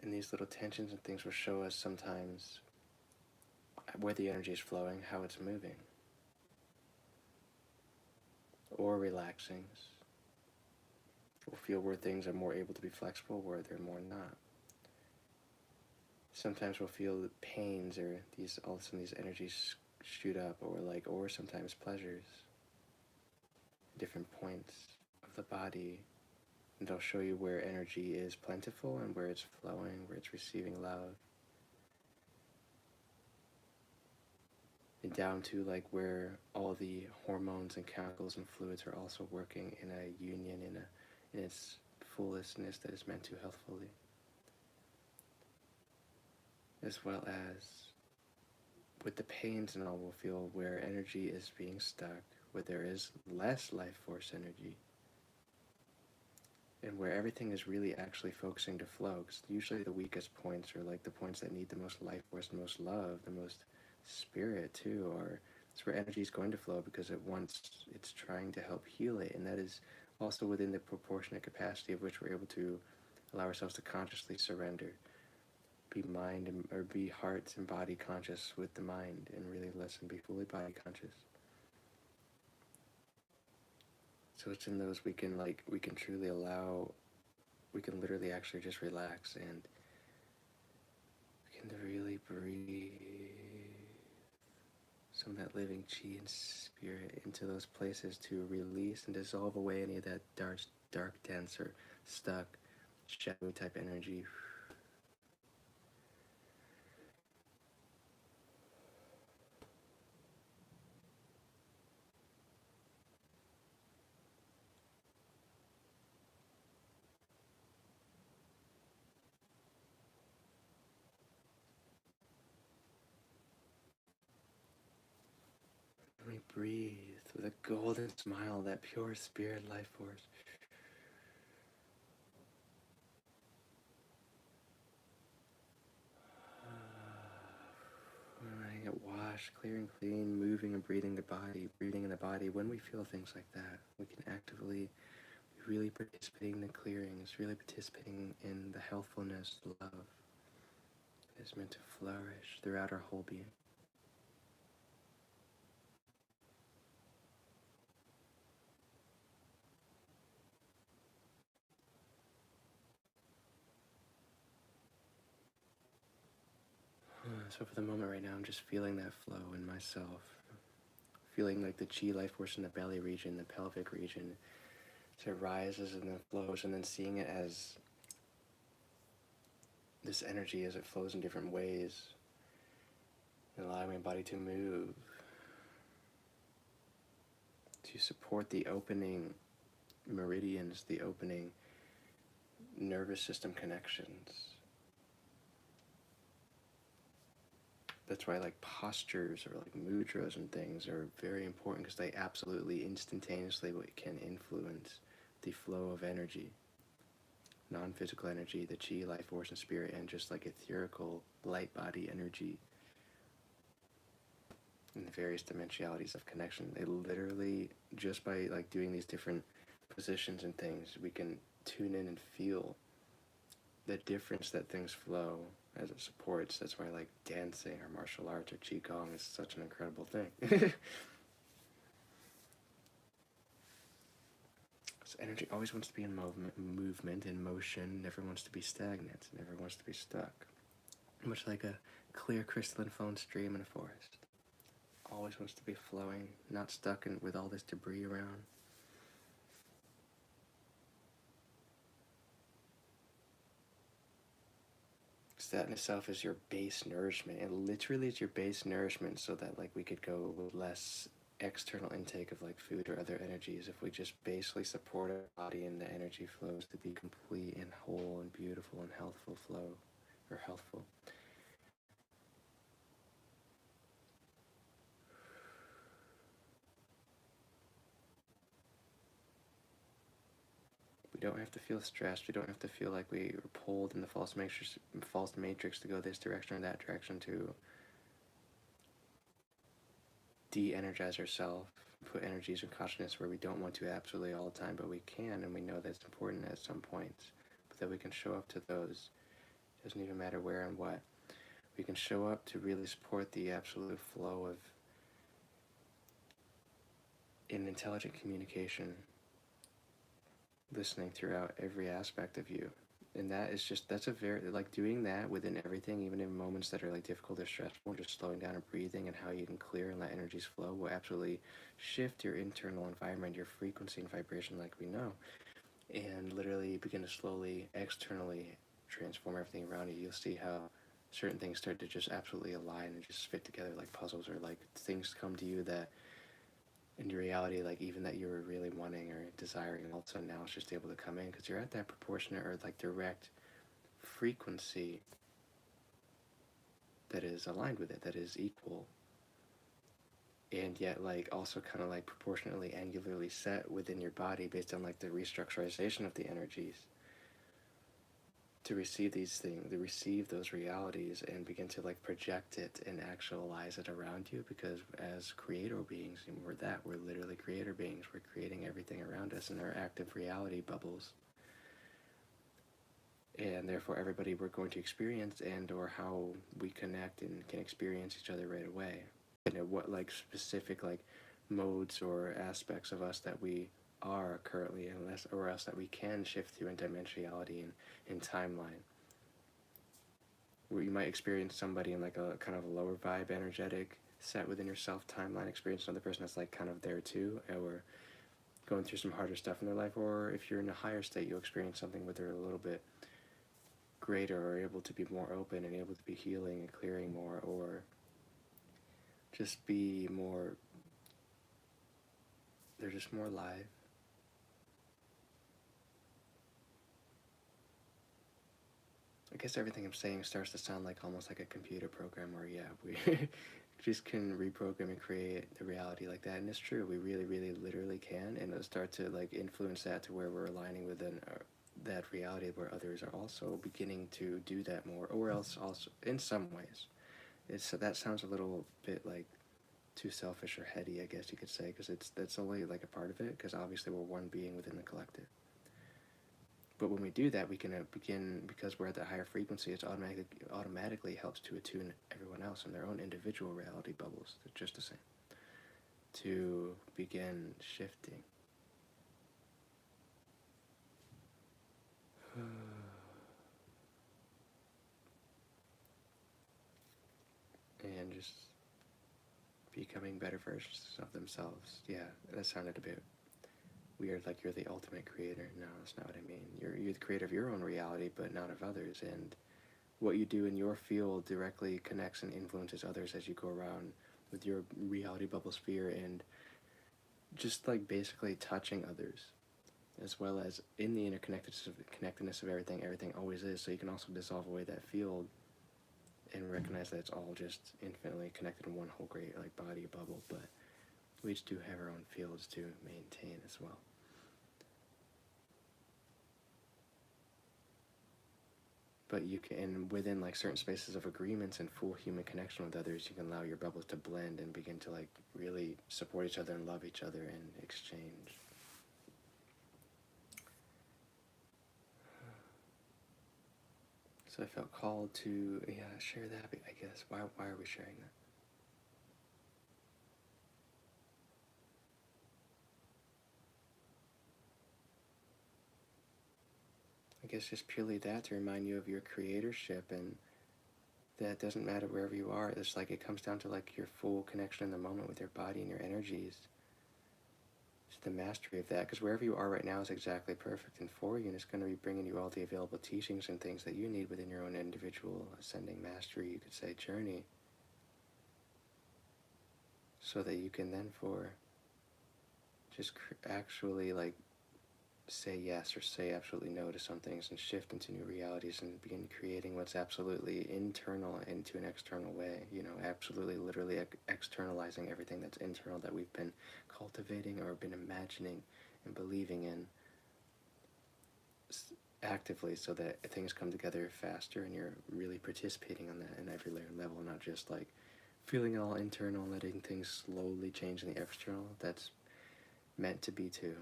And these little tensions and things will show us sometimes where the energy is flowing, how it's moving, or relaxing. We'll feel where things are more able to be flexible, where they're more not. Sometimes we'll feel pains, or all of a sudden these energies shoot up, or sometimes pleasures, different points of the body, and they'll show you where energy is plentiful and where it's flowing, where it's receiving love. And down to like where all the hormones and chemicals and fluids are also working in a union, in its fullestness that is meant to healthfully. As well as with the pains and all, we'll feel where energy is being stuck, where there is less life force energy, and where everything is really actually focusing to flow. Because usually the weakest points are like the points that need the most life force, the most love, the most spirit too, or it's where energy is going to flow because it's trying to help heal it, and that is also within the proportionate capacity of which we're able to allow ourselves to consciously surrender, be or be heart and body conscious with the mind, and really listen, be fully body conscious. So it's in those we can truly allow, we can literally actually just relax, and we can really breathe some of that living chi and spirit into those places to release and dissolve away any of that dark, dense, or stuck, shadowy type energy. breathe with a golden smile, that pure spirit life force. Letting it wash, clear and clean, moving and breathing the body, breathing in the body. When we feel things like that, we can actively be really participating in the clearings, really participating in the healthfulness, love that is meant to flourish throughout our whole being. So for the moment right now, I'm just feeling that flow in myself, feeling like the chi life force in the belly region, the pelvic region, so it rises and then flows, and then seeing it as this energy as it flows in different ways, and allowing my body to move, to support the opening meridians, the opening nervous system connections. That's why like postures or like mudras and things are very important, because they absolutely instantaneously can influence the flow of energy, non-physical energy, the chi, life force, and spirit, and just like etherical light body energy in the various dimensionalities of connection. They literally, just by like doing these different positions and things, we can tune in and feel the difference that things flow as it supports. That's why like dancing or martial arts or qigong is such an incredible thing. So energy always wants to be in movement, in motion, never wants to be stagnant, never wants to be stuck. Much like a clear crystalline flowing stream in a forest. Always wants to be flowing, not stuck with all this debris around. So that in itself is your base nourishment. It literally is your base nourishment, so that like we could go with less external intake of like food or other energies if we just basically support our body and the energy flows to be complete and whole and beautiful and healthful flow, or healthful. We don't have to feel stressed. We don't have to feel like we are pulled in the false matrix to go this direction or that direction, to de-energize ourselves, put energies and consciousness where we don't want to absolutely all the time, but we can, and we know that's important at some points, but that we can show up to those. It doesn't even matter where and what. We can show up to really support the absolute flow of an intelligent communication, listening throughout every aspect of you. And that is just, that's a very, like doing that within everything, even in moments that are like difficult or stressful, just slowing down and breathing and how you can clear and let energies flow will absolutely shift your internal environment, your frequency and vibration, like we know, and literally begin to slowly, externally transform everything around you. You'll see how certain things start to just absolutely align and just fit together like puzzles, or like things come to you that in your reality, like even that you were really wanting or desiring, and all of a sudden now it's just able to come in because you're at that proportionate or like direct frequency that is aligned with it, that is equal, and yet like also kind of like proportionately angularly set within your body based on like the restructurization of the energies to receive these things, to receive those realities and begin to like project it and actualize it around you. Because as creator beings, we're literally creator beings. We're creating everything around us in our active reality bubbles, and therefore everybody we're going to experience and or how we connect and can experience each other right away. You know what like specific like modes or aspects of us that we are currently, unless or else that we can shift through in dimensionality and in timeline, where you might experience somebody in like a kind of a lower vibe energetic set within yourself timeline, experience another person that's like kind of there too, or going through some harder stuff in their life, or if you're in a higher state you'll experience something where they're a little bit greater or able to be more open and able to be healing and clearing more, or just be more, they're just more alive. guess everything I'm saying starts to sound like almost like a computer program where, yeah, we just can reprogram and create the reality like that. And it's true, we really, really literally can. And it'll start to like influence that to where we're aligning within that reality where others are also beginning to do that more, or else also in some ways. It's that sounds a little bit like too selfish or heady, I guess you could say, because that's only like a part of it. Because obviously we're one being within the collective. But when we do that, we can begin, because we're at the higher frequency, it automatically helps to attune everyone else in their own individual reality bubbles, just the same, to begin shifting. And just becoming better versions of themselves. Yeah, that sounded a bit weird, like you're the ultimate creator. No, that's not what I mean. You're the creator of your own reality, but not of others. And what you do in your field directly connects and influences others as you go around with your reality bubble sphere, and just like basically touching others, as well as in the interconnectedness of everything. Everything always is. So you can also dissolve away that field and recognize that it's all just infinitely connected in one whole great like body bubble. But we each do have our own fields to maintain as well. But you can, within like certain spaces of agreements and full human connection with others, you can allow your bubbles to blend and begin to like really support each other and love each other and exchange. So I felt called to, yeah, share that, I guess. Why are we sharing that? I guess just purely that, to remind you of your creatorship, and that doesn't matter wherever you are. It's like it comes down to like your full connection in the moment with your body and your energies. It's the mastery of that, because wherever you are right now is exactly perfect and for you, and it's going to be bringing you all the available teachings and things that you need within your own individual ascending mastery, you could say, journey, so that you can then for just actually like say yes or say absolutely no to some things and shift into new realities and begin creating what's absolutely internal into an external way. You know, absolutely literally externalizing everything that's internal that we've been cultivating or been imagining and believing in actively, so that things come together faster and you're really participating on that in every layer level, not just like feeling it all internal and letting things slowly change in the external. That's meant to be too,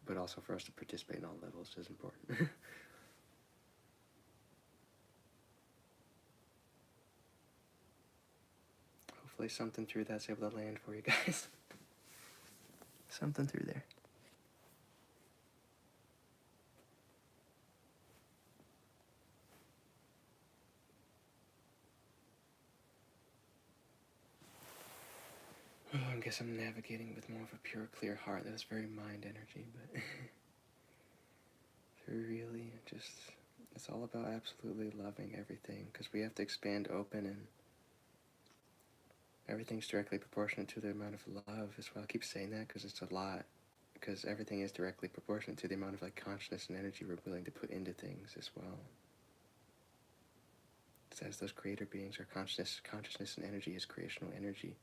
but also for us to participate in all levels is important. Hopefully something through that's able to land for you guys. Something through there. Oh, I guess I'm navigating with more of a pure, clear heart. That's very mind energy, but really just, it's all about absolutely loving everything, because we have to expand open, and everything's directly proportionate to the amount of love as well. I keep saying that because it's a lot, because everything is directly proportionate to the amount of like consciousness and energy we're willing to put into things as well. It's as those creator beings, our consciousness and energy is creational energy.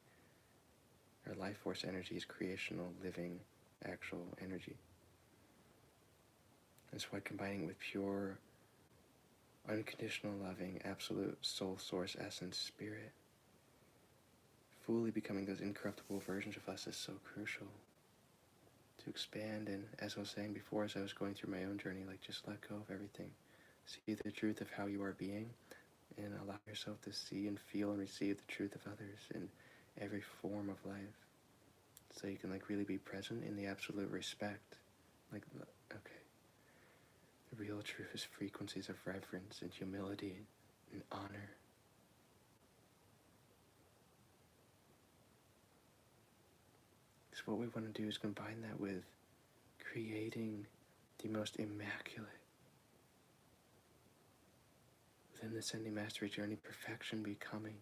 Our life force energy is creational, living, actual energy. That's why combining with pure, unconditional, loving, absolute soul source essence spirit, fully becoming those incorruptible versions of us, is so crucial to expand. And as I was saying before, as I was going through my own journey, like just let go of everything. See the truth of how you are being, and allow yourself to see and feel and receive the truth of others in every form of life. So you can like really be present in the absolute respect. Like, okay, the real truth is frequencies of reverence and humility and honor. So what we want to do is combine that with creating the most immaculate, within the Ascending Mastery journey, perfection becoming.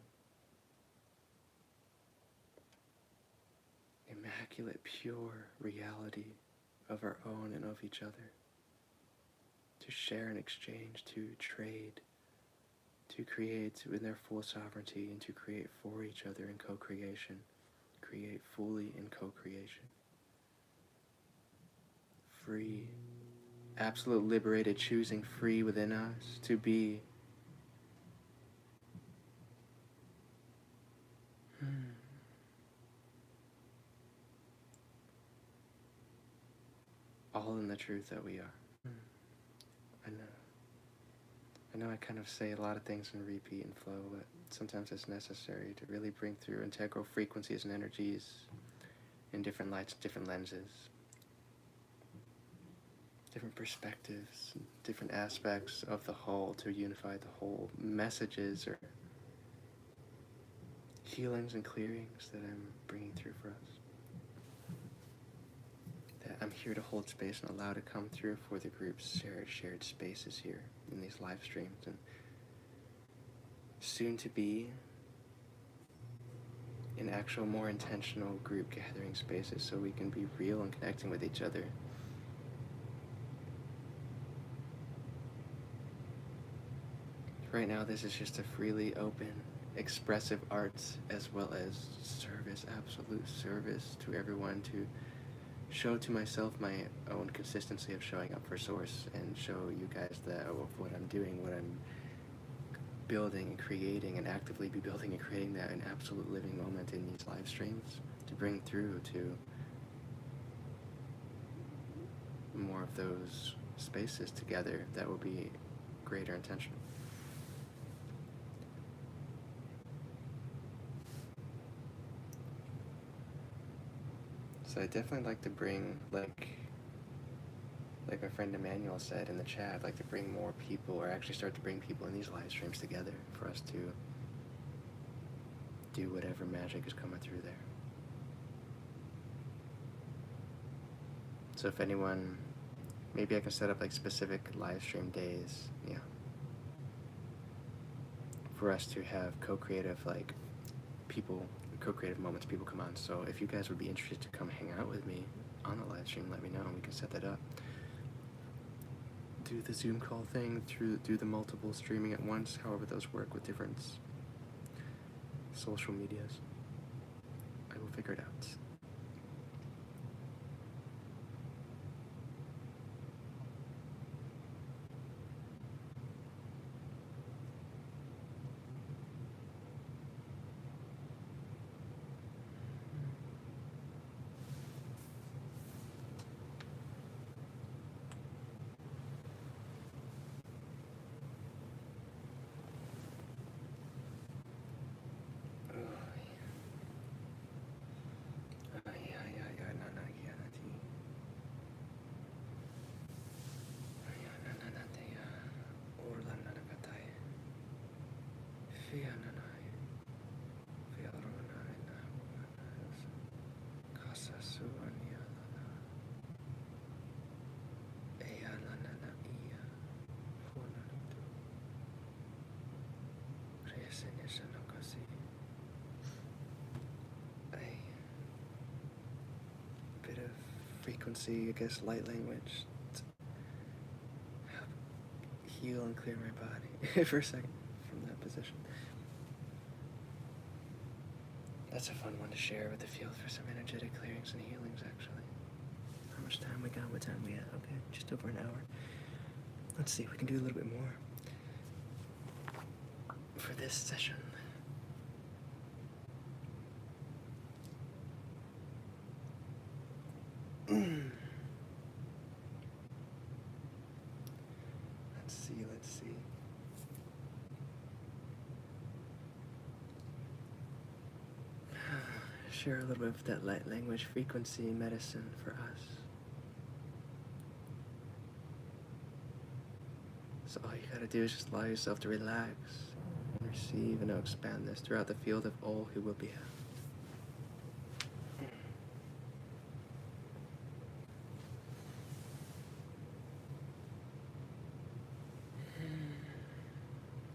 Immaculate, pure reality of our own and of each other. to share and exchange, to trade, to create in their full sovereignty, and to create for each other in co-creation, create fully in co-creation. Free, absolute liberated, choosing free within us to be all in the truth that we are. I know I kind of say a lot of things in repeat and flow, but sometimes it's necessary to really bring through integral frequencies and energies in different lights, different lenses, different perspectives, different aspects of the whole to unify the whole. Messages or healings and clearings that I'm bringing through for us, that I'm here to hold space and allow to come through for the group's shared spaces here in these live streams, and soon to be in actual more intentional group gathering spaces so we can be real and connecting with each other. Right now this is just a freely open, expressive arts as well as service, absolute service to everyone, to show to myself my own consistency of showing up for Source and show you guys that of what I'm doing, what I'm building and creating, and actively be building and creating that in absolute living moment in these live streams to bring through to more of those spaces together that will be greater intentional. So I definitely like to bring, like my friend Emmanuel said in the chat, I'd like to bring more people, or actually start to bring people in these live streams together for us to do whatever magic is coming through there. So if anyone, maybe I can set up like specific live stream days, yeah, for us to have co-creative, like people, co-creative moments, people come on. So if you guys would be interested to come hang out with me on the live stream, let me know and we can set that up. Do the Zoom call thing, do the multiple streaming at once, however those work with different social medias. I will figure it out. Bit of frequency, I guess, light language, to heal and clear my body for a second from that position. That's a fun one to share with the field for some energetic clearings and healings, actually. How much time we got? What time we at? Okay, just over an hour. Let's see if we can do a little bit more for this session. Let's see. Share a little bit of that light language frequency medicine for us. So all you gotta do is just allow yourself to relax and receive and expand this throughout the field of all who will be here.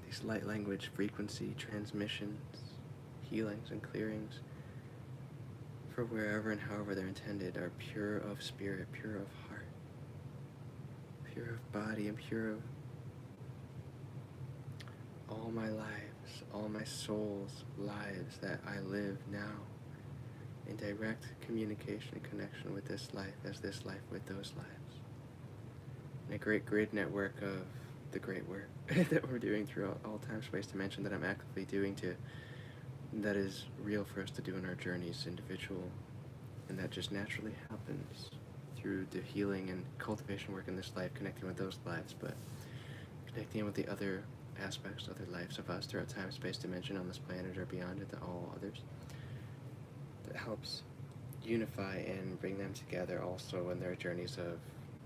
These light language frequency transmissions, healings and clearings for wherever and however they're intended are pure of spirit, pure of heart, pure of body and pure of all my lives, all my soul's lives that I live now in direct communication and connection with this life as this life with those lives. And a great grid network of the great work that we're doing throughout all time, space, dimension that I'm actively doing that is real for us to do in our journeys individual, and that just naturally happens through the healing and cultivation work in this life, connecting with those lives, but connecting with the other aspects, other lives of us throughout time, space, dimension on this planet or beyond it, to all others. That helps unify and bring them together also in their journeys of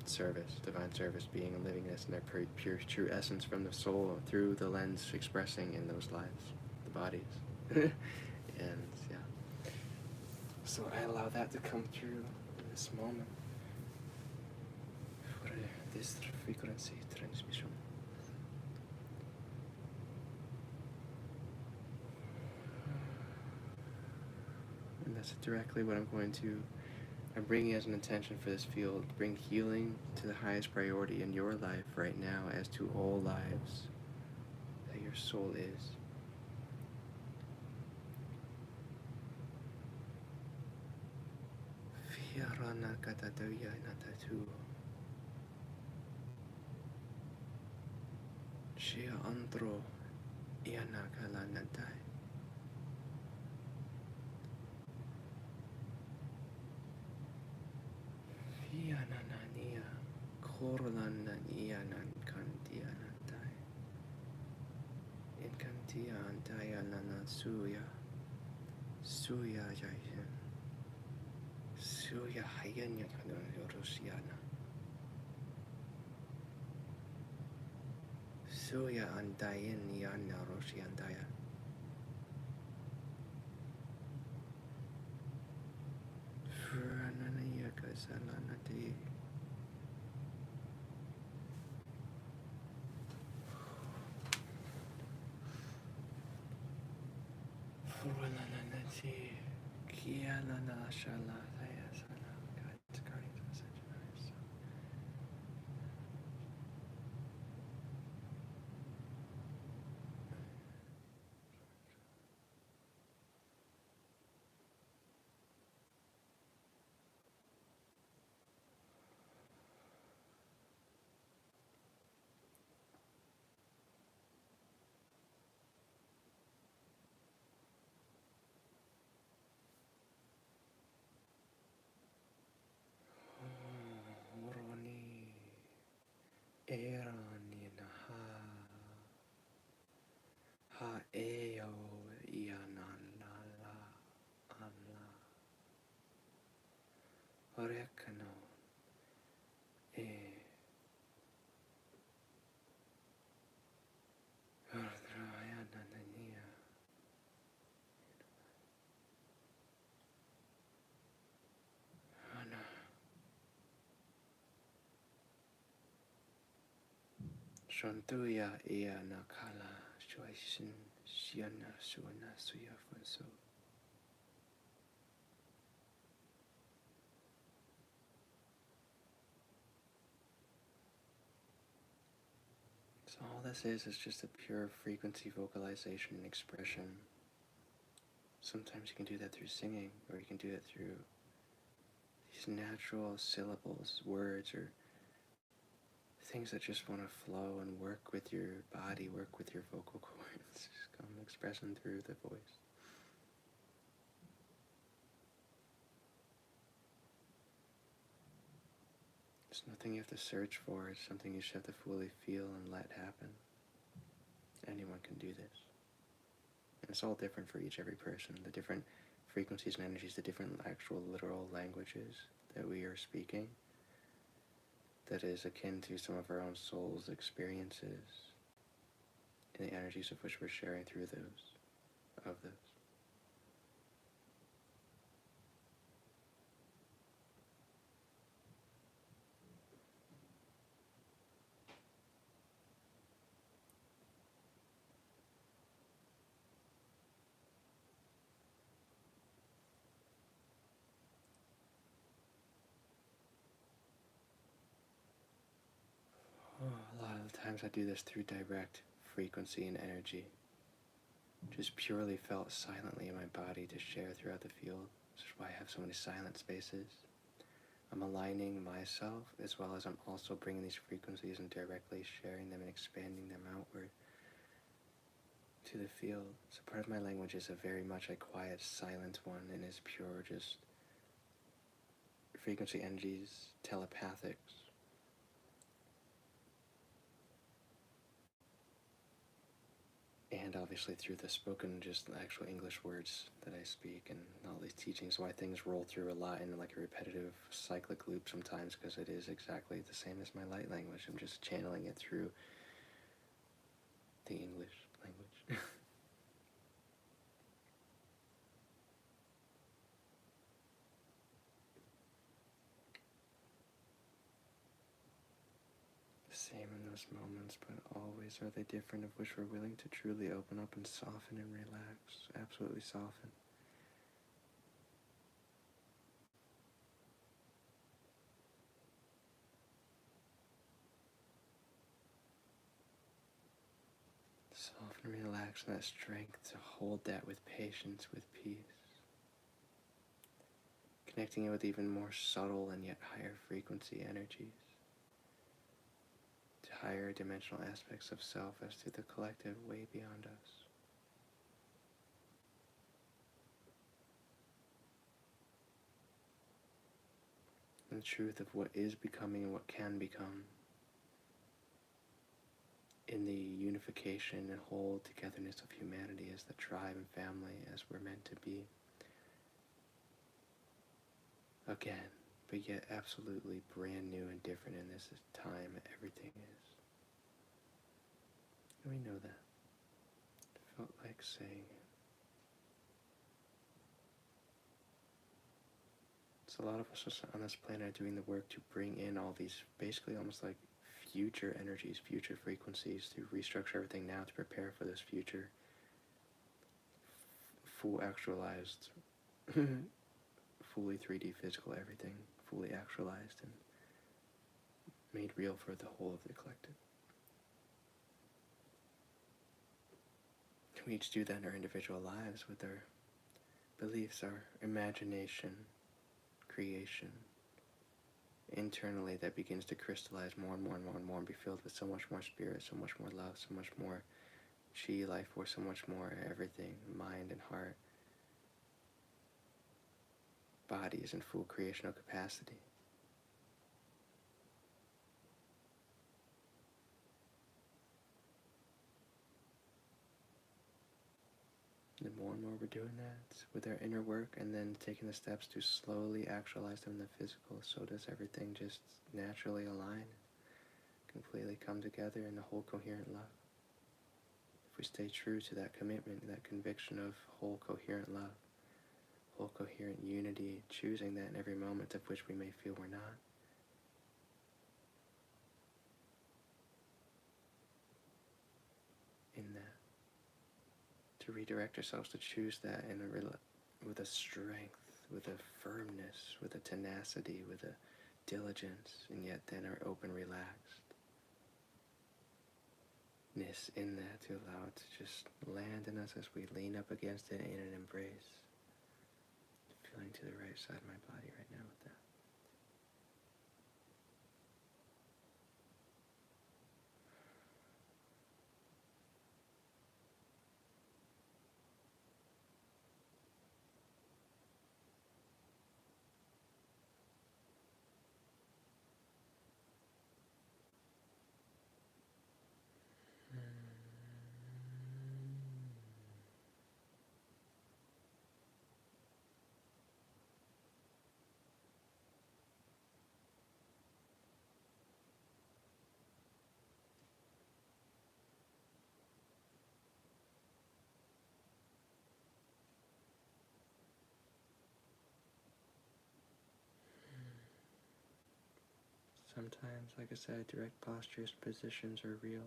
service, divine service, being and living this in their pure, true essence from the soul through the lens expressing in those lives, the bodies. And yeah, so I allow that to come through in this moment for this frequency transmission. And that's directly what I'm bringing as an intention for this field. Bring healing to the highest priority in your life right now, as to all lives that your soul is. Fiarana katatoya natatu. Shia andro ianakala natai. Fiananania korlanan ianan kantia natai. Inkantia antaya nana suya. Suya jayan. Suya hayanya kanan yorosiana. Suya andayin yana rosiandaya. Furanania kasalanati. Furananati. Kialana shala sana. God's guardian message. Moroni. Eranina ha eo iananala anla orekano e ardrayananania ana Shantuya ianakala shuaishin shiana suana suya funso. So all this is just a pure frequency vocalization and expression. Sometimes you can do that through singing, or you can do it through these natural syllables, words, or things that just want to flow and work with your body, work with your vocal cords, just come expressing through the voice. It's nothing you have to search for, it's something you just have to fully feel and let happen. Anyone can do this. And it's all different for every person. The different frequencies and energies, the different actual literal languages that we are speaking, that is akin to some of our own soul's experiences and the energies of which we're sharing through those. sometimes I do this through direct frequency and energy, just purely felt silently in my body to share throughout the field. This is why I have so many silent spaces. I'm aligning myself as well as I'm also bringing these frequencies and directly sharing them and expanding them outward to the field. So part of my language is a very much a quiet, silent one and is pure just frequency energies, telepathics. And obviously through the spoken, just the actual English words that I speak and all these teachings, why things roll through a lot in like a repetitive cyclic loop sometimes, because it is exactly the same as my light language. I'm just channeling it through the English language. Same in those moments, but always are they different, of which we're willing to truly open up and soften and relax, absolutely soften. Soften and relax, and that strength to hold that with patience, with peace. Connecting it with even more subtle and yet higher frequency energies, to higher dimensional aspects of self as to the collective way beyond us. And the truth of what is becoming and what can become in the unification and whole togetherness of humanity as the tribe and family as we're meant to be. Again, but yet absolutely brand new and different in this time everything is. And we know that. It felt like saying it. So a lot of us on this planet are doing the work to bring in all these basically almost like future energies, future frequencies, to restructure everything now to prepare for this future full actualized, fully 3D physical everything, fully actualized and made real for the whole of the collective. We each do that in our individual lives with our beliefs, our imagination, creation. Internally, that begins to crystallize more and more and more and more and be filled with so much more spirit, so much more love, so much more chi, life force, so much more everything, mind and heart. Body is in full creational capacity. The more and more we're doing that with our inner work and then taking the steps to slowly actualize them in the physical, so does everything just naturally align, completely come together in the whole coherent love. If we stay true to that commitment, that conviction of whole coherent love, whole coherent unity, choosing that in every moment of which we may feel we're not, in that, to redirect ourselves to choose that in with a strength, with a firmness, with a tenacity, with a diligence, and yet then are open, relaxedness in that to allow it to just land in us as we lean up against it in an embrace. Feeling to the right side of my body right now with that. Sometimes, like I said, direct postures, positions are real.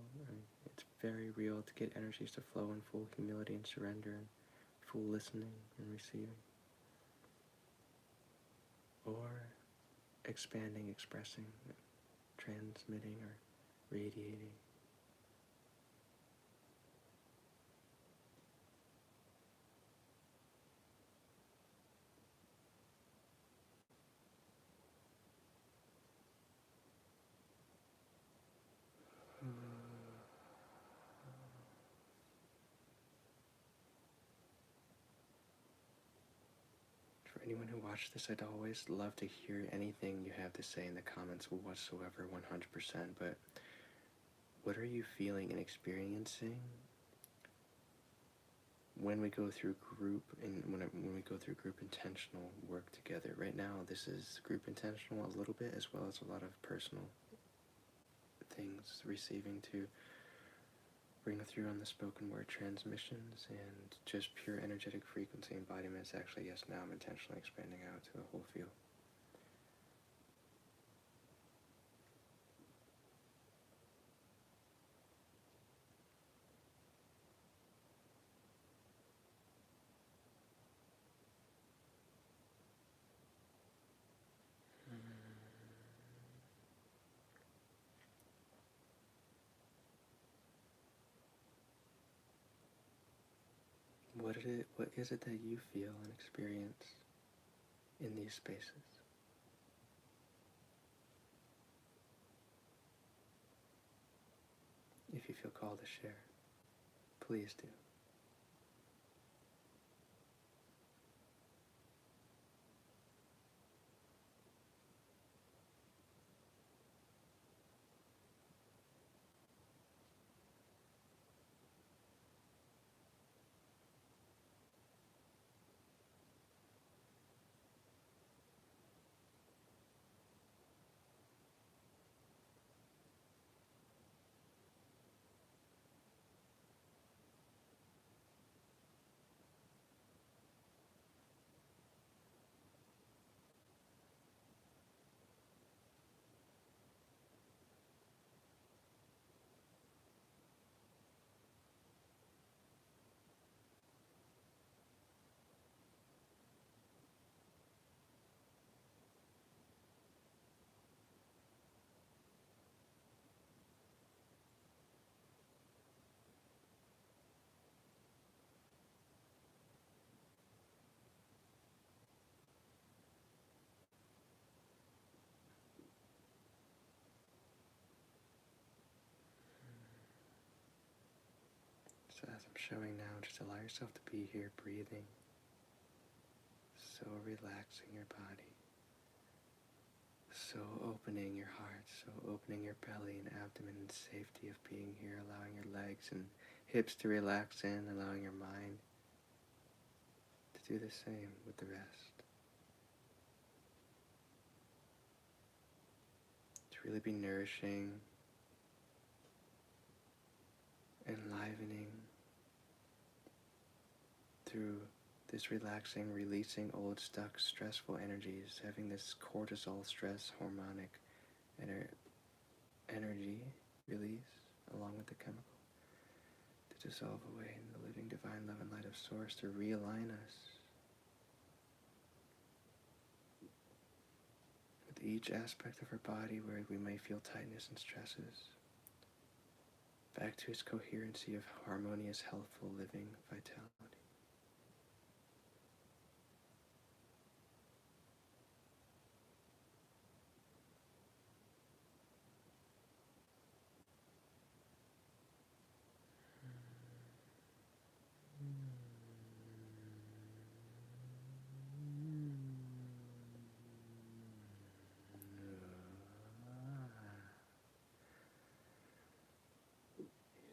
It's very real to get energies to flow in full humility and surrender and full listening and receiving. Or expanding, expressing, transmitting, or radiating. anyone who watched this, I'd always love to hear anything you have to say in the comments whatsoever, 100%. But what are you feeling and experiencing when we go through when we go through group intentional work together? Right now, this is group intentional a little bit, as well as a lot of personal things receiving to bring through on the spoken word transmissions and just pure energetic frequency embodiments. Actually, yes, now I'm intentionally expanding out to a whole field. What is it that you feel and experience in these spaces? If you feel called to share, please do. So as I'm showing now, just allow yourself to be here breathing, so relaxing your body, so opening your heart, so opening your belly and abdomen in safety of being here, allowing your legs and hips to relax in, allowing your mind to do the same with the rest. To really be nourishing, enlivening through this relaxing, releasing old, stuck, stressful energies, having this cortisol stress hormonic energy release along with the chemical to dissolve away in the living divine love and light of source to realign us with each aspect of our body where we may feel tightness and stresses back to its coherency of harmonious, healthful living vitality.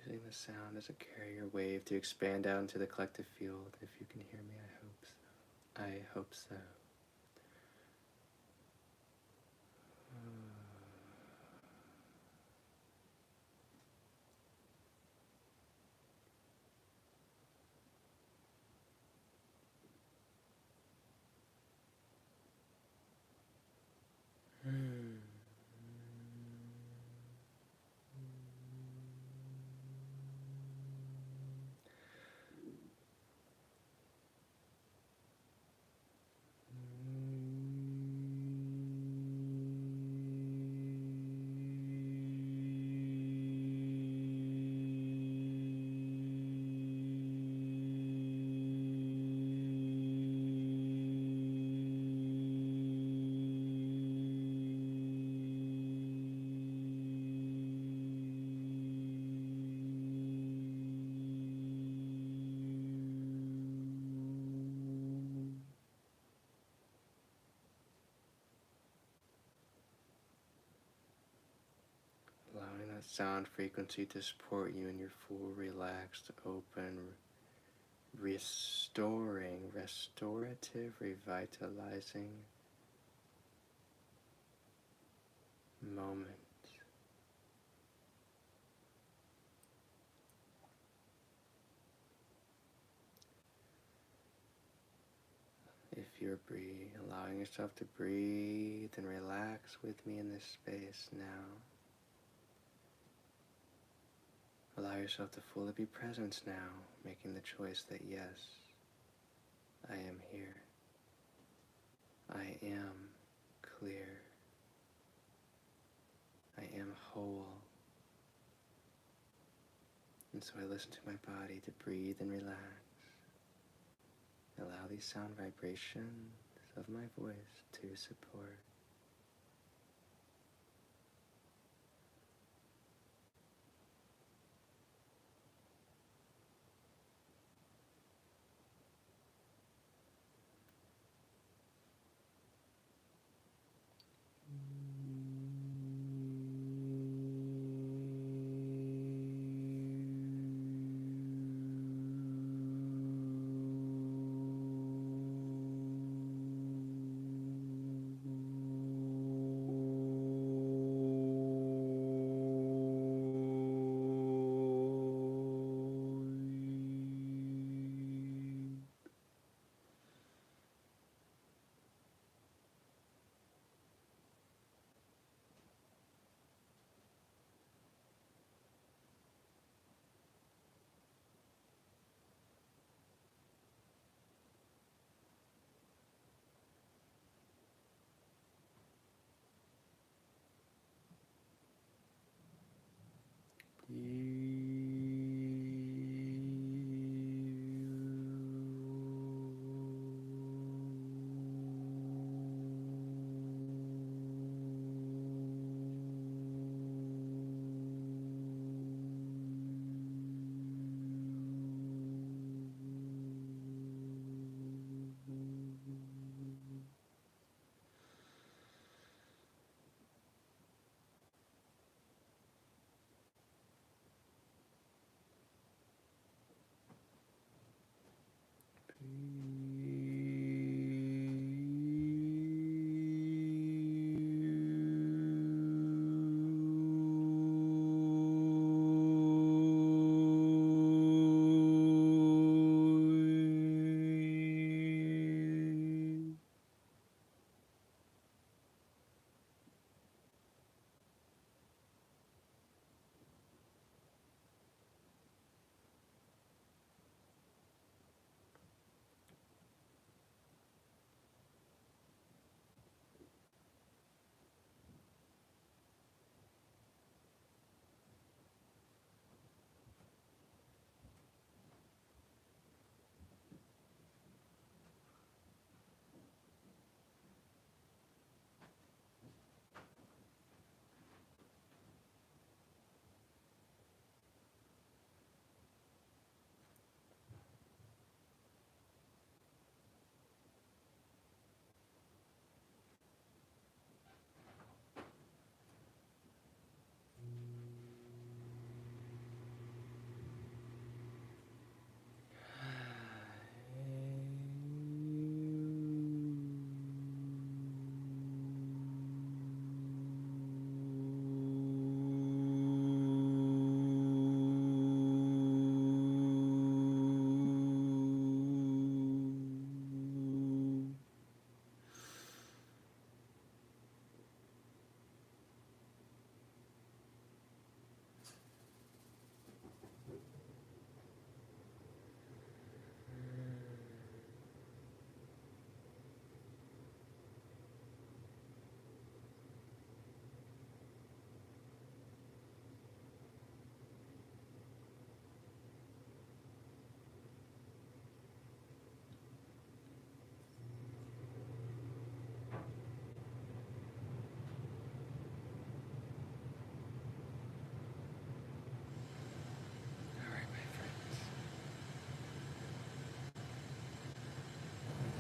Using the sound as a carrier wave to expand out into the collective field. If you can hear me, I hope so. I hope so. sound frequency to support you in your full, relaxed, open, restoring, restorative, revitalizing moment. If you're allowing yourself to breathe and relax with me in this space now, allow yourself to fully be present now, making the choice that yes, I am here. I am clear. I am whole. And so I listen to my body to breathe and relax. Allow these sound vibrations of my voice to support.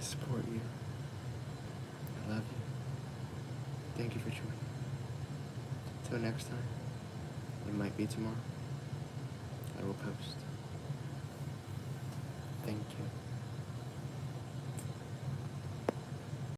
Support you. I love you. Thank you for joining. Till next time, It might be tomorrow. I will post. Thank you.